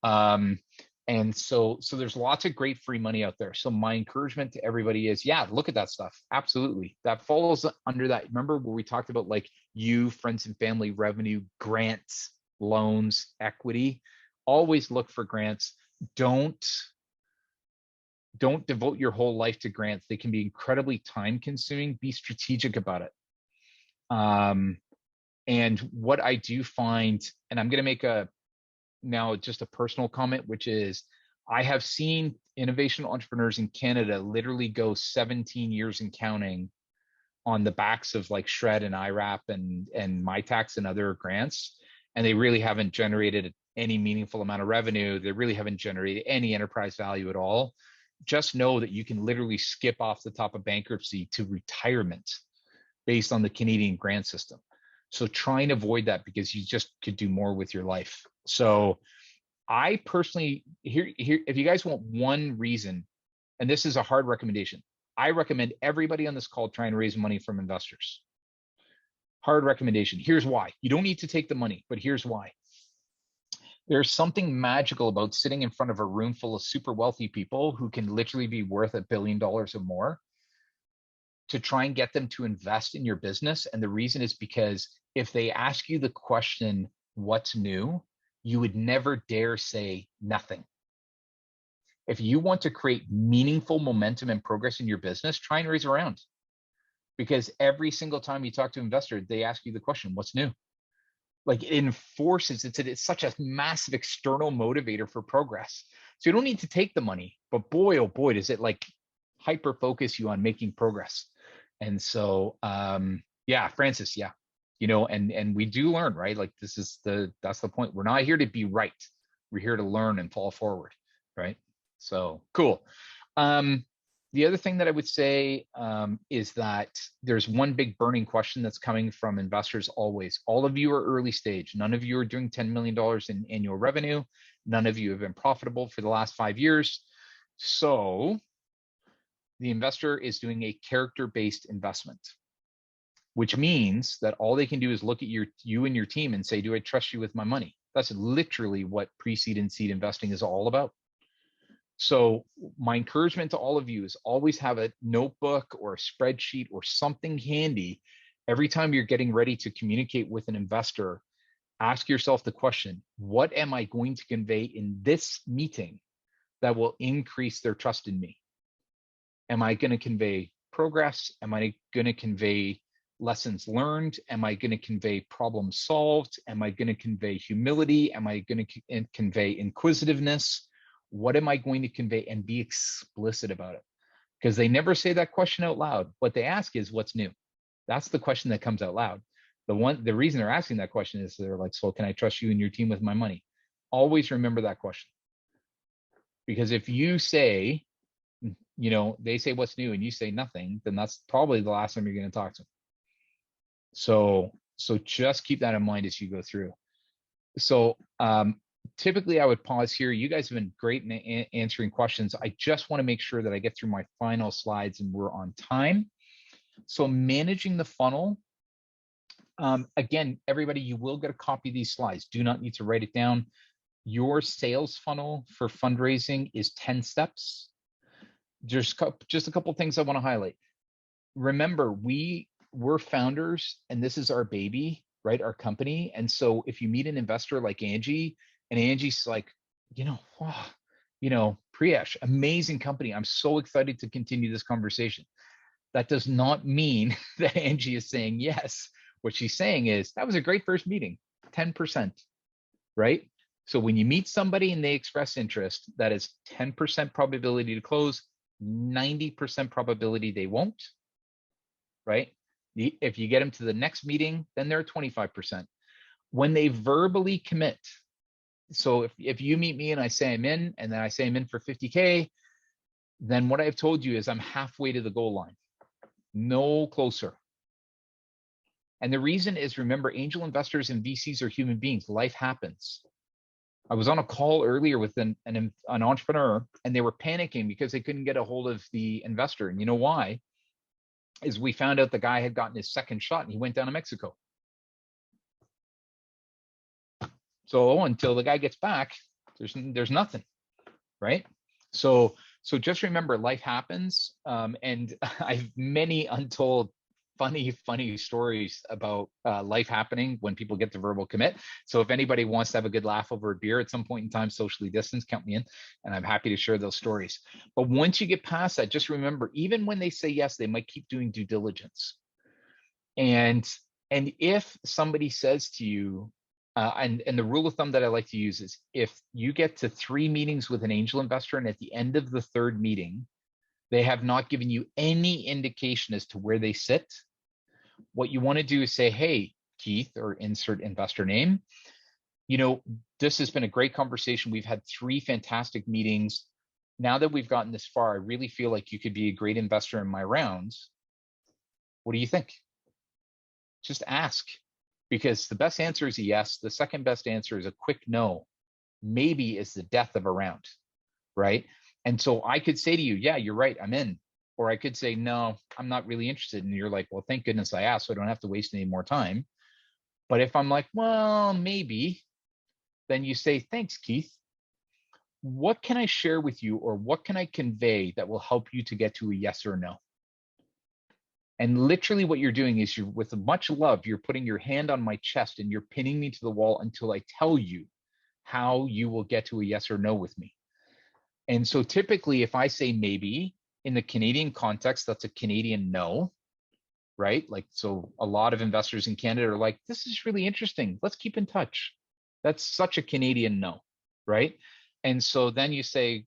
And so there's lots of great free money out there. So my encouragement to everybody is, yeah, look at that stuff. Absolutely. That falls under that. Remember where we talked about like friends and family, revenue, grants, loans, equity. Always look for grants. Don't devote your whole life to grants. They can be incredibly time consuming. Be strategic about it. And what I do find, and I'm going to make now just a personal comment, which is I have seen innovation entrepreneurs in Canada literally go 17 years and counting on the backs of like SHRED and IRAP and MyTax and other grants, and they really haven't generated any meaningful amount of revenue. They really haven't generated any enterprise value at all. Just know that you can literally skip off the top of bankruptcy to retirement based on the Canadian grant system. So try and avoid that because you just could do more with your life. So I personally, here, if you guys want one reason, and this is a hard recommendation, I recommend everybody on this call try and raise money from investors. Hard recommendation. Here's why. You don't need to take the money, but here's why. There's something magical about sitting in front of a room full of super wealthy people who can literally be worth $1 billion or more, to try and get them to invest in your business. And the reason is because if they ask you the question, what's new, you would never dare say nothing. If you want to create meaningful momentum and progress in your business, try and raise a round. Because every single time you talk to an investor, they ask you the question, what's new? Like it enforces, it's such a massive external motivator for progress. So you don't need to take the money, but boy, oh boy, does it like hyper focus you on making progress. And so, yeah, Francis, yeah, you know, and we do learn, right? Like that's the point. We're not here to be right. We're here to learn and fall forward, right? So cool. The other thing that I would say is that there's one big burning question that's coming from investors always. All of you are early stage. None of you are doing $10 million in annual revenue. None of you have been profitable for the last 5 years. So the investor is doing a character-based investment, which means that all they can do is look at you and your team and say, do I trust you with my money? That's literally what pre-seed and seed investing is all about. So my encouragement to all of you is always have a notebook or a spreadsheet or something handy. Every time you're getting ready to communicate with an investor, ask yourself the question, what am I going to convey in this meeting that will increase their trust in me? Am I going to convey progress? Am I going to convey lessons learned? Am I going to convey problem solved? Am I going to convey humility? Am I going to convey inquisitiveness? What am I going to convey? And be explicit about it, because they never say that question out loud. What they ask is, what's new? That's the question that comes out loud. The reason they're asking that question is they're like, so can I trust you and your team with my money? Always remember that question. Because if you say, you know, they say what's new and you say nothing, then that's probably the last time you're going to talk to them. So just keep that in mind as you go through. So typically I would pause here. You guys have been great in answering questions. I just want to make sure that I get through my final slides and we're on time. So managing the funnel. Again, everybody, you will get a copy of these slides. Do not need to write it down. Your sales funnel for fundraising is 10 steps. There's just a couple things I want to highlight. Remember, we're founders and this is our baby, right? Our company. And so if you meet an investor like Angie, and Angie's like, wow, Priyesh, amazing company. I'm so excited to continue this conversation. That does not mean that Angie is saying yes. What she's saying is, that was a great first meeting, 10%, right? So when you meet somebody and they express interest, that is 10% probability to close, 90% probability they won't, right? If you get them to the next meeting, then they're 25%. When they verbally commit, so if you meet me and I say I'm in, and then I say I'm in for 50K, then what I've told you is I'm halfway to the goal line, no closer. And the reason is, remember, angel investors and VCs are human beings. Life happens. I was on a call earlier with an entrepreneur, and they were panicking because they couldn't get a hold of the investor. And you know why? Is we found out the guy had gotten his second shot and he went down to Mexico. So until the guy gets back, there's nothing, right? So just remember, life happens, and I have many untold funny stories about life happening when people get to verbal commit. So if anybody wants to have a good laugh over a beer at some point in time, socially distanced, count me in, and I'm happy to share those stories. But once you get past that, just remember, even when they say yes, they might keep doing due diligence. And if somebody says to you, and the rule of thumb that I like to use is, if you get to 3 meetings with an angel investor and at the end of the 3rd meeting, they have not given you any indication as to where they sit, what you want to do is say, hey, Keith, or insert investor name, this has been a great conversation. We've had 3 fantastic meetings. Now that we've gotten this far, I really feel like you could be a great investor in my rounds. What do you think? Just ask. Because the best answer is a yes. The second best answer is a quick no. Maybe is the death of a round, right? And so I could say to you, yeah, you're right, I'm in. Or I could say, no, I'm not really interested. And you're like, well, thank goodness I asked, so I don't have to waste any more time. But if I'm like, well, maybe, then you say, thanks, Keith. What can I share with you, or what can I convey that will help you to get to a yes or no? And literally what you're doing is, with much love, you're putting your hand on my chest and you're pinning me to the wall until I tell you how you will get to a yes or no with me. And so typically if I say maybe, in the Canadian context, that's a Canadian no, right? Like, so a lot of investors in Canada are like, this is really interesting. Let's keep in touch. That's such a Canadian no, right? And so then you say,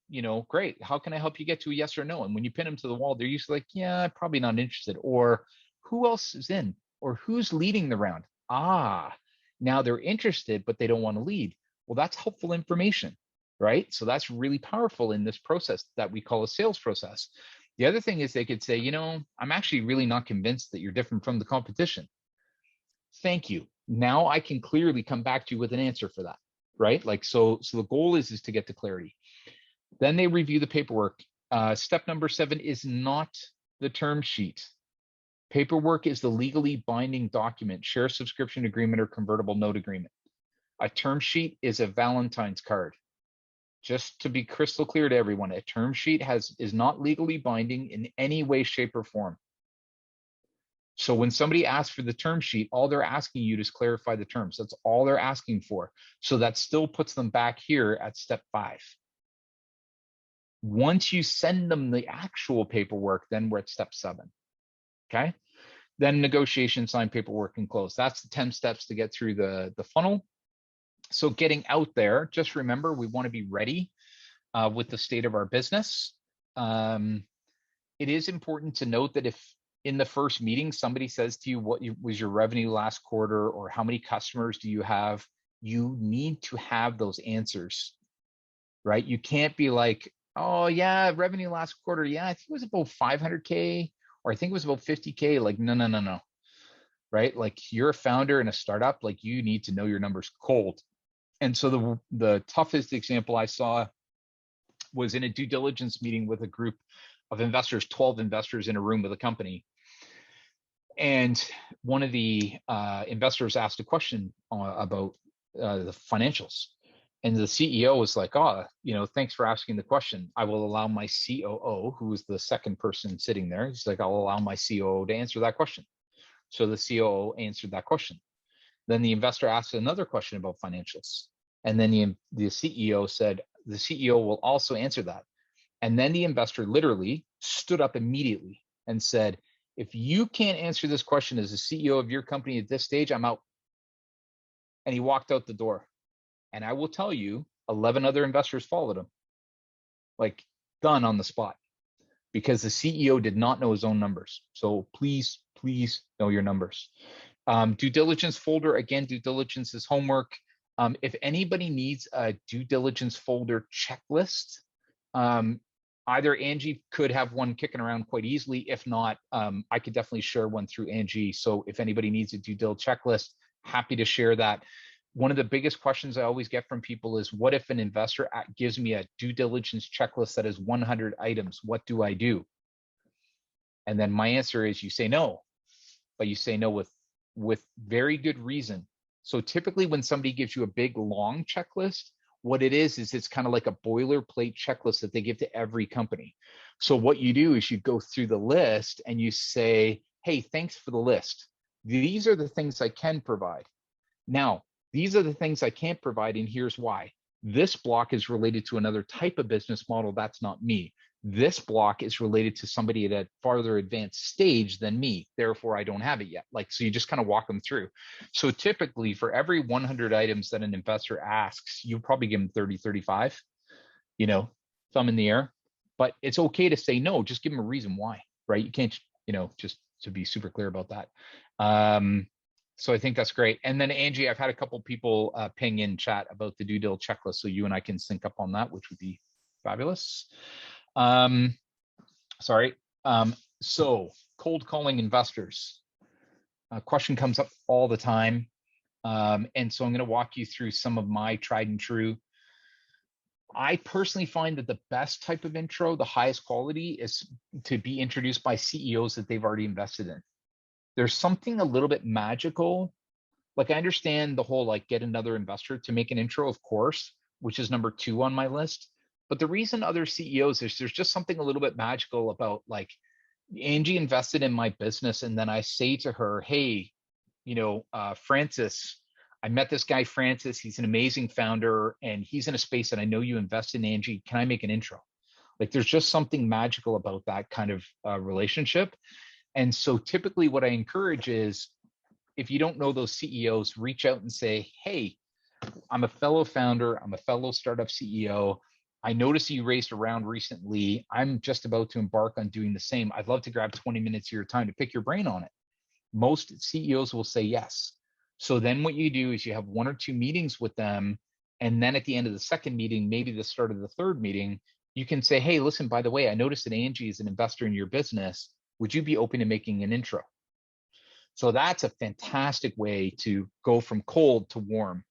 you know, great, how can I help you get to a yes or no? And when you pin them to the wall, they're usually like, yeah, probably not interested. Or who else is in? Or who's leading the round? Ah, now they're interested, but they don't want to lead. Well, that's helpful information, right? So that's really powerful in this process that we call a sales process. The other thing is they could say, you know, I'm actually really not convinced that you're different from the competition. Thank you. Now I can clearly come back to you with an answer for that, right? Like, so the goal is to get to clarity. Then they review the paperwork. Step number 7 is not the term sheet. Paperwork is the legally binding document, share subscription agreement or convertible note agreement. A term sheet is a Valentine's card. Just to be crystal clear to everyone, a term sheet is not legally binding in any way, shape, or form. So when somebody asks for the term sheet, all they're asking you to clarify the terms. That's all they're asking for. So that still puts them back here at step 5. Once you send them the actual paperwork, then we're at step 7. Okay. Then negotiation, sign paperwork, and close. That's the 10 steps to get through the funnel. So getting out there, just remember, we want to be ready with the state of our business. It is important to note that if in the first meeting, somebody says to you, what was your revenue last quarter, or how many customers do you have? You need to have those answers, right? You can't be like, oh yeah, revenue last quarter. Yeah, I think it was about 500K, or I think it was about 50K. Like, no. Right? Like, you're a founder in a startup, like you need to know your numbers cold. And so the toughest example I saw was in a due diligence meeting with a group of investors, 12 investors in a room with a company. And one of the investors asked a question about the financials. And the CEO was like, oh, you know, thanks for asking the question. I will allow my COO, who was the second person sitting there, he's like, I'll allow my COO to answer that question. So the COO answered that question. Then the investor asked another question about financials. And then the CEO said, the CEO will also answer that. And then the investor literally stood up immediately and said, if you can't answer this question as the CEO of your company at this stage, I'm out. And he walked out the door. And I will tell you, 11 other investors followed him, like done on the spot, because the CEO did not know his own numbers. So please know your numbers. Due diligence folder, again, due diligence is homework. If anybody needs a due diligence folder checklist, either Angie could have one kicking around quite easily. If not, I could definitely share one through Angie. So if anybody needs a due dil checklist, happy to share that. One of the biggest questions I always get from people is, what if an investor gives me a due diligence checklist that has 100 items? What do I do? And then my answer is, you say no, but you say no with very good reason. So typically when somebody gives you a big long checklist, what it is it's kind of like a boilerplate checklist that they give to every company. So what you do is you go through the list and you say, hey, thanks for the list. These are the things I can provide. Now, these are the things I can't provide, and here's why. This block is related to another type of business model. That's not me. This block is related to somebody at a farther advanced stage than me. Therefore, I don't have it yet. Like, so you just kind of walk them through. So typically for every 100 items that an investor asks, you probably give them 30, 35, you know, thumb in the air. But it's okay to say no. Just give them a reason why, right? You can't, you know, just to be super clear about that. So I think that's great. And then Angie, I've had a couple people ping in chat about the due dil checklist, so you and I can sync up on that, which would be fabulous. So cold calling investors. A question comes up all the time. And so I'm going to walk you through some of my tried and true. I personally find that the best type of intro, the highest quality, is to be introduced by CEOs that they've already invested in. There's something a little bit magical. Like, I understand the whole, like, get another investor to make an intro, of course, which is number 2 on my list. But the reason other CEOs is there's just something a little bit magical about, like, Angie invested in my business, and then I say to her, hey, you know, Francis, I met this guy, Francis. He's an amazing founder, and he's in a space that I know you invest in, Angie. Can I make an intro? Like, there's just something magical about that kind of relationship. And so typically what I encourage is, if you don't know those CEOs, reach out and say, hey, I'm a fellow founder. I'm a fellow startup CEO. I noticed you raised a round recently. I'm just about to embark on doing the same. I'd love to grab 20 minutes of your time to pick your brain on it. Most CEOs will say yes. So then what you do is you have 1 or 2 meetings with them. And then at the end of the second meeting, maybe the start of the third meeting, you can say, hey, listen, by the way, I noticed that Angie is an investor in your business. Would you be open to making an intro? So that's a fantastic way to go from cold to warm.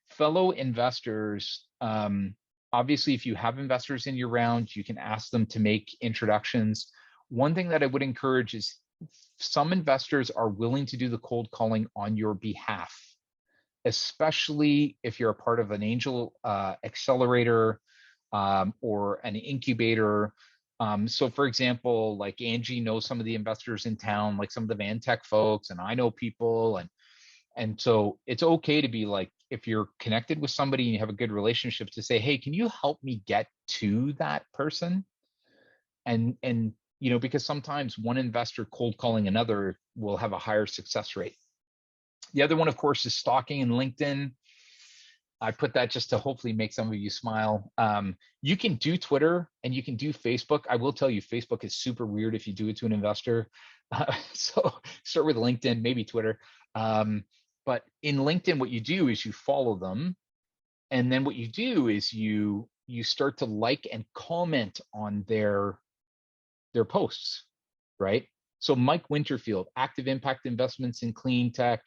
Fellow investors, obviously, if you have investors in your round, you can ask them to make introductions. One thing that I would encourage is, some investors are willing to do the cold calling on your behalf, especially if you're a part of an angel accelerator or an incubator. So for example, like Angie knows some of the investors in town, like some of the Van Tech folks, and I know people. And so it's okay to be like, if you're connected with somebody and you have a good relationship, to say, hey, can you help me get to that person? And because sometimes one investor cold calling another will have a higher success rate. The other one, of course, is stalking in LinkedIn. I put that just to hopefully make some of you smile. You can do Twitter and you can do Facebook. I will tell you, Facebook is super weird if you do it to an investor. So start with LinkedIn, maybe Twitter. But in LinkedIn, what you do is you follow them. And then what you do is you start to like and comment on their posts, right? So Mike Winterfield, Active Impact Investments in Clean Tech.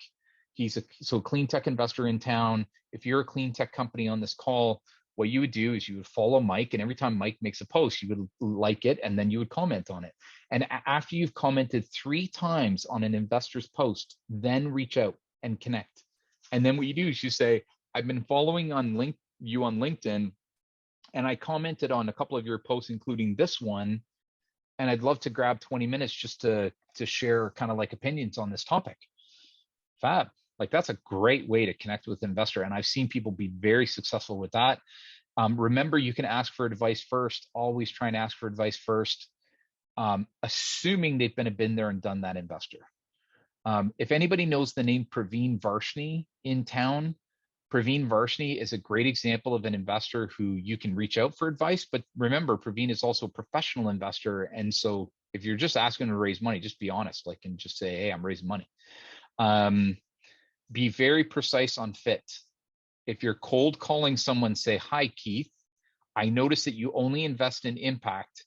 He's a clean tech investor in town. If you're a clean tech company on this call, what you would do is you would follow Mike, and every time Mike makes a post, you would like it, and then you would comment on it. And after you've commented 3 times on an investor's post, then reach out and connect. And then what you do is you say, I've been following you on LinkedIn, and I commented on a couple of your posts, including this one, and I'd love to grab 20 minutes just to share kind of like opinions on this topic. Fab. Like, that's a great way to connect with an investor. And I've seen people be very successful with that. Remember, you can ask for advice first. Always try and ask for advice first, assuming they've been there and done that investor. If anybody knows the name Praveen Varshney in town, Praveen Varshney is a great example of an investor who you can reach out for advice. But remember, Praveen is also a professional investor. And so if you're just asking to raise money, just be honest, like, and just say, hey, I'm raising money. Be very precise on fit. If you're cold calling someone, say, hi, Keith, I noticed that you only invest in impact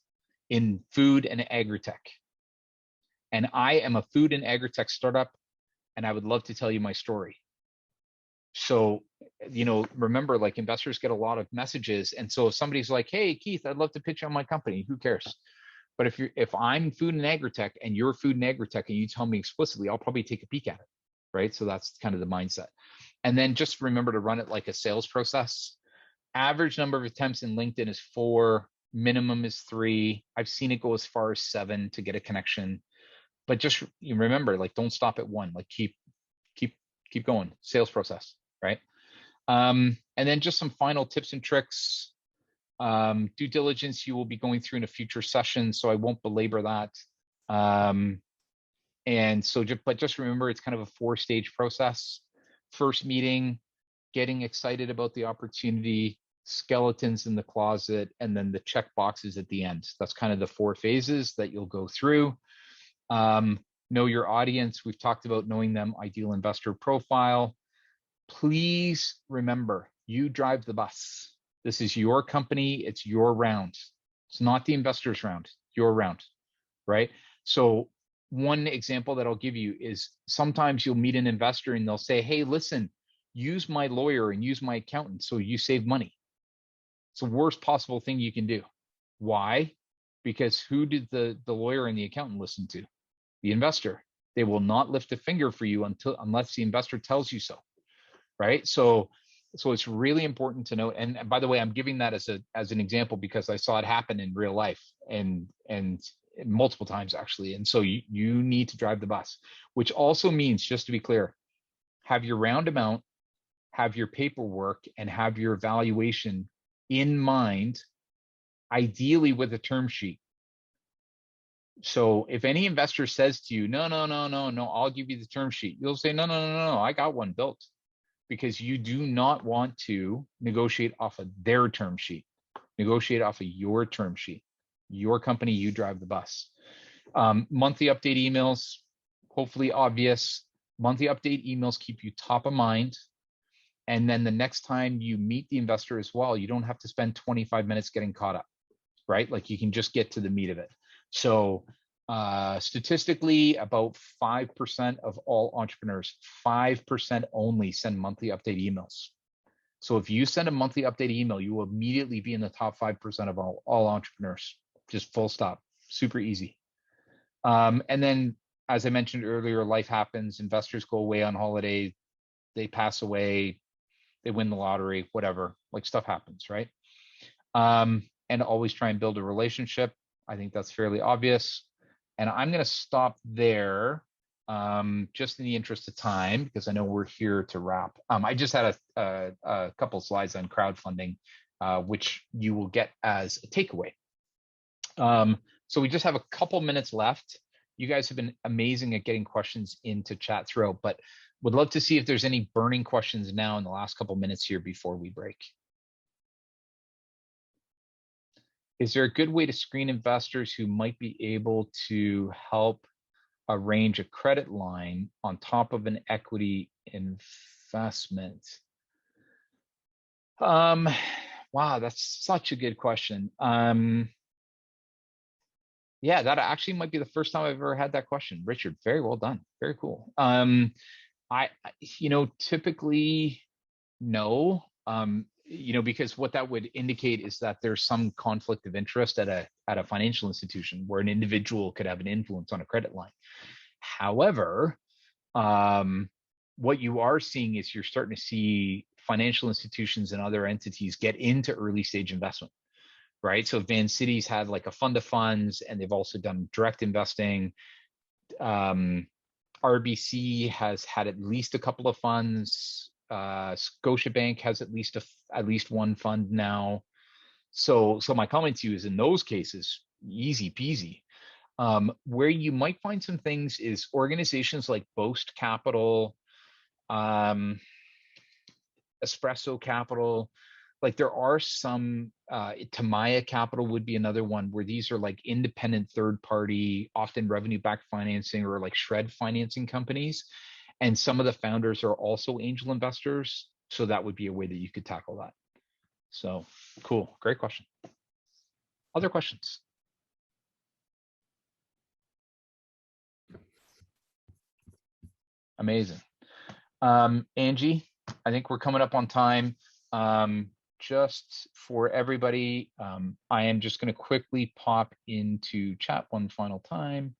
in food and agri-tech. And I am a food and agri-tech startup, and I would love to tell you my story. So, remember, like, investors get a lot of messages. And so if somebody's like, hey, Keith, I'd love to pitch on my company, who cares? But if I'm food and agri-tech and you're food and agri-tech and you tell me explicitly, I'll probably take a peek at it, right? So that's kind of the mindset. And then just remember to run it like a sales process. Average number of attempts in LinkedIn is 4, minimum is 3. I've seen it go as far as 7 to get a connection. But just remember, like, don't stop at 1. Like, keep going. Sales process, right? And then just some final tips and tricks. Due diligence you will be going through in a future session, so I won't belabor that. And so, just remember, it's kind of a 4-stage process. First meeting, getting excited about the opportunity, skeletons in the closet, and then the check boxes at the end. That's kind of the 4 phases that you'll go through. Know your audience. We've talked about knowing them, ideal investor profile. Please remember, you drive the bus. This is your company. It's your round. It's not the investor's round, your round, right? So one example that I'll give you is, sometimes you'll meet an investor and they'll say, hey, listen, use my lawyer and use my accountant so you save money. It's the worst possible thing you can do. Why? Because who did the lawyer and the accountant listen to? The investor. They will not lift a finger for you unless the investor tells you so, right? So it's really important to know. And by the way, I'm giving that as an example because I saw it happen in real life and multiple times, actually. And so you need to drive the bus, which also means, just to be clear, have your round amount, have your paperwork, and have your evaluation in mind, ideally with a term sheet. So if any investor says to you, no, I'll give you the term sheet, you'll say, no, I got one built, because you do not want to negotiate off of their term sheet. Negotiate off of your term sheet. Your company, you drive the bus. Monthly update emails, hopefully obvious. Monthly update emails keep you top of mind. And then the next time you meet the investor as well, you don't have to spend 25 minutes getting caught up, right? Like, you can just get to the meat of it. So statistically, about 5% of all entrepreneurs, 5% only, send monthly update emails. So if you send a monthly update email, you will immediately be in the top 5% of all entrepreneurs, just full stop, super easy. And then, as I mentioned earlier, life happens, investors go away on holiday, they pass away, they win the lottery, whatever, like, stuff happens, right? And always try and build a relationship. I think that's fairly obvious. And I'm going to stop there, just in the interest of time, because I know we're here to wrap. I just had a couple slides on crowdfunding, which you will get as a takeaway. So we just have a couple minutes left. You guys have been amazing at getting questions into chat throughout, but would love to see if there's any burning questions now in the last couple minutes here before we break. Is there a good way to screen investors who might be able to help arrange a credit line on top of an equity investment? Wow, that's such a good question. Yeah, that actually might be the first time I've ever had that question. Richard, very well done. Very cool. I typically no, because what that would indicate is that there's some conflict of interest at a financial institution where an individual could have an influence on a credit line. However, what you are seeing is you're starting to see financial institutions and other entities get into early stage investment, right? So Van City's had like a fund of funds, and they've also done direct investing. RBC has had at least a couple of funds. Scotiabank has at least one fund now. So my comment to you is, in those cases, easy peasy. Where you might find some things is organizations like Boast Capital, Espresso Capital. Like, there are some, Tamaya Capital would be another one, where these are like independent third party, often revenue backed financing, or like shred financing companies. And some of the founders are also angel investors. So that would be a way that you could tackle that. So cool. Great question. Other questions? Amazing. Angie, I think we're coming up on time. Just for everybody, I am just going to quickly pop into chat one final time.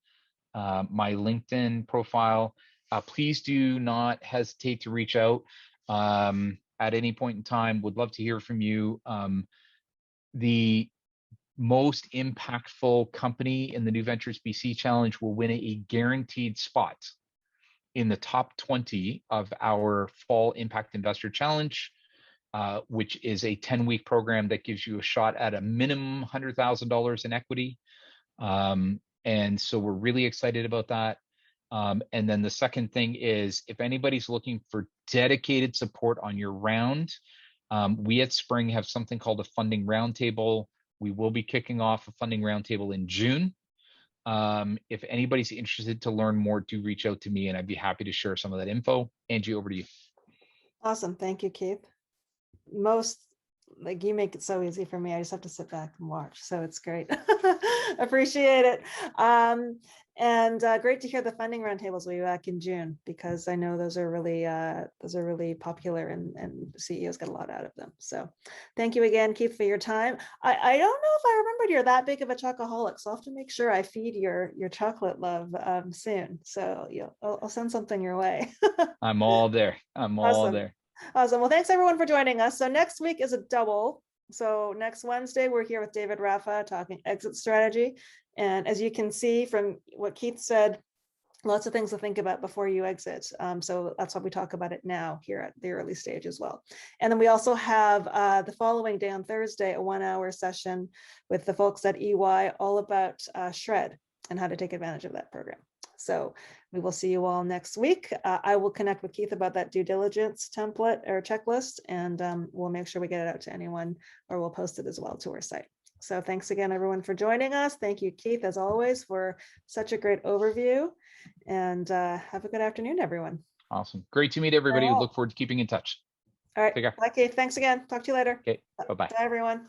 My LinkedIn profile. Please do not hesitate to reach out at any point in time. Would love to hear from you. The most impactful company in the New Ventures BC Challenge will win a guaranteed spot in the top 20 of our Fall Impact Investor Challenge, which is a 10-week program that gives you a shot at a minimum $100,000 in equity. And so we're really excited about that. And then the second thing is, if anybody's looking for dedicated support on your round, we at Spring have something called a funding roundtable. We will be kicking off a funding roundtable in June. If anybody's interested to learn more, do reach out to me, and I'd be happy to share some of that info. Angie, over to you. Awesome. Thank you, Keith. You make it so easy for me. I just have to sit back and watch. So it's great. Appreciate it. And great to hear the funding roundtables will be back in June, because I know those are really popular, and CEOs get a lot out of them. So thank you again, Keith, for your time. I don't know if I remembered you're that big of a chocoholic, so I'll have to make sure I feed your chocolate love soon. So I'll send something your way. I'm all there. I'm all Awesome. there. Awesome. Well, thanks everyone for joining us. So next week is a double. So next Wednesday, we're here with David Raffa talking exit strategy. And as you can see from what Keith said, lots of things to think about before you exit. So that's why we talk about it now here at the early stage as well. And then we also have the following day on Thursday, a 1-hour session with the folks at EY all about SHRED and how to take advantage of that program. So we will see you all next week. I will connect with Keith about that due diligence template or checklist, and we'll make sure we get it out to anyone, or we'll post it as well to our site. So thanks again, everyone, for joining us. Thank you, Keith, as always, for such a great overview. And have a good afternoon, everyone. Awesome. Great to meet everybody. We look forward to keeping in touch. All right. Take care. Bye, Keith. Thanks again. Talk to you later. Okay. Bye-bye. Bye, everyone.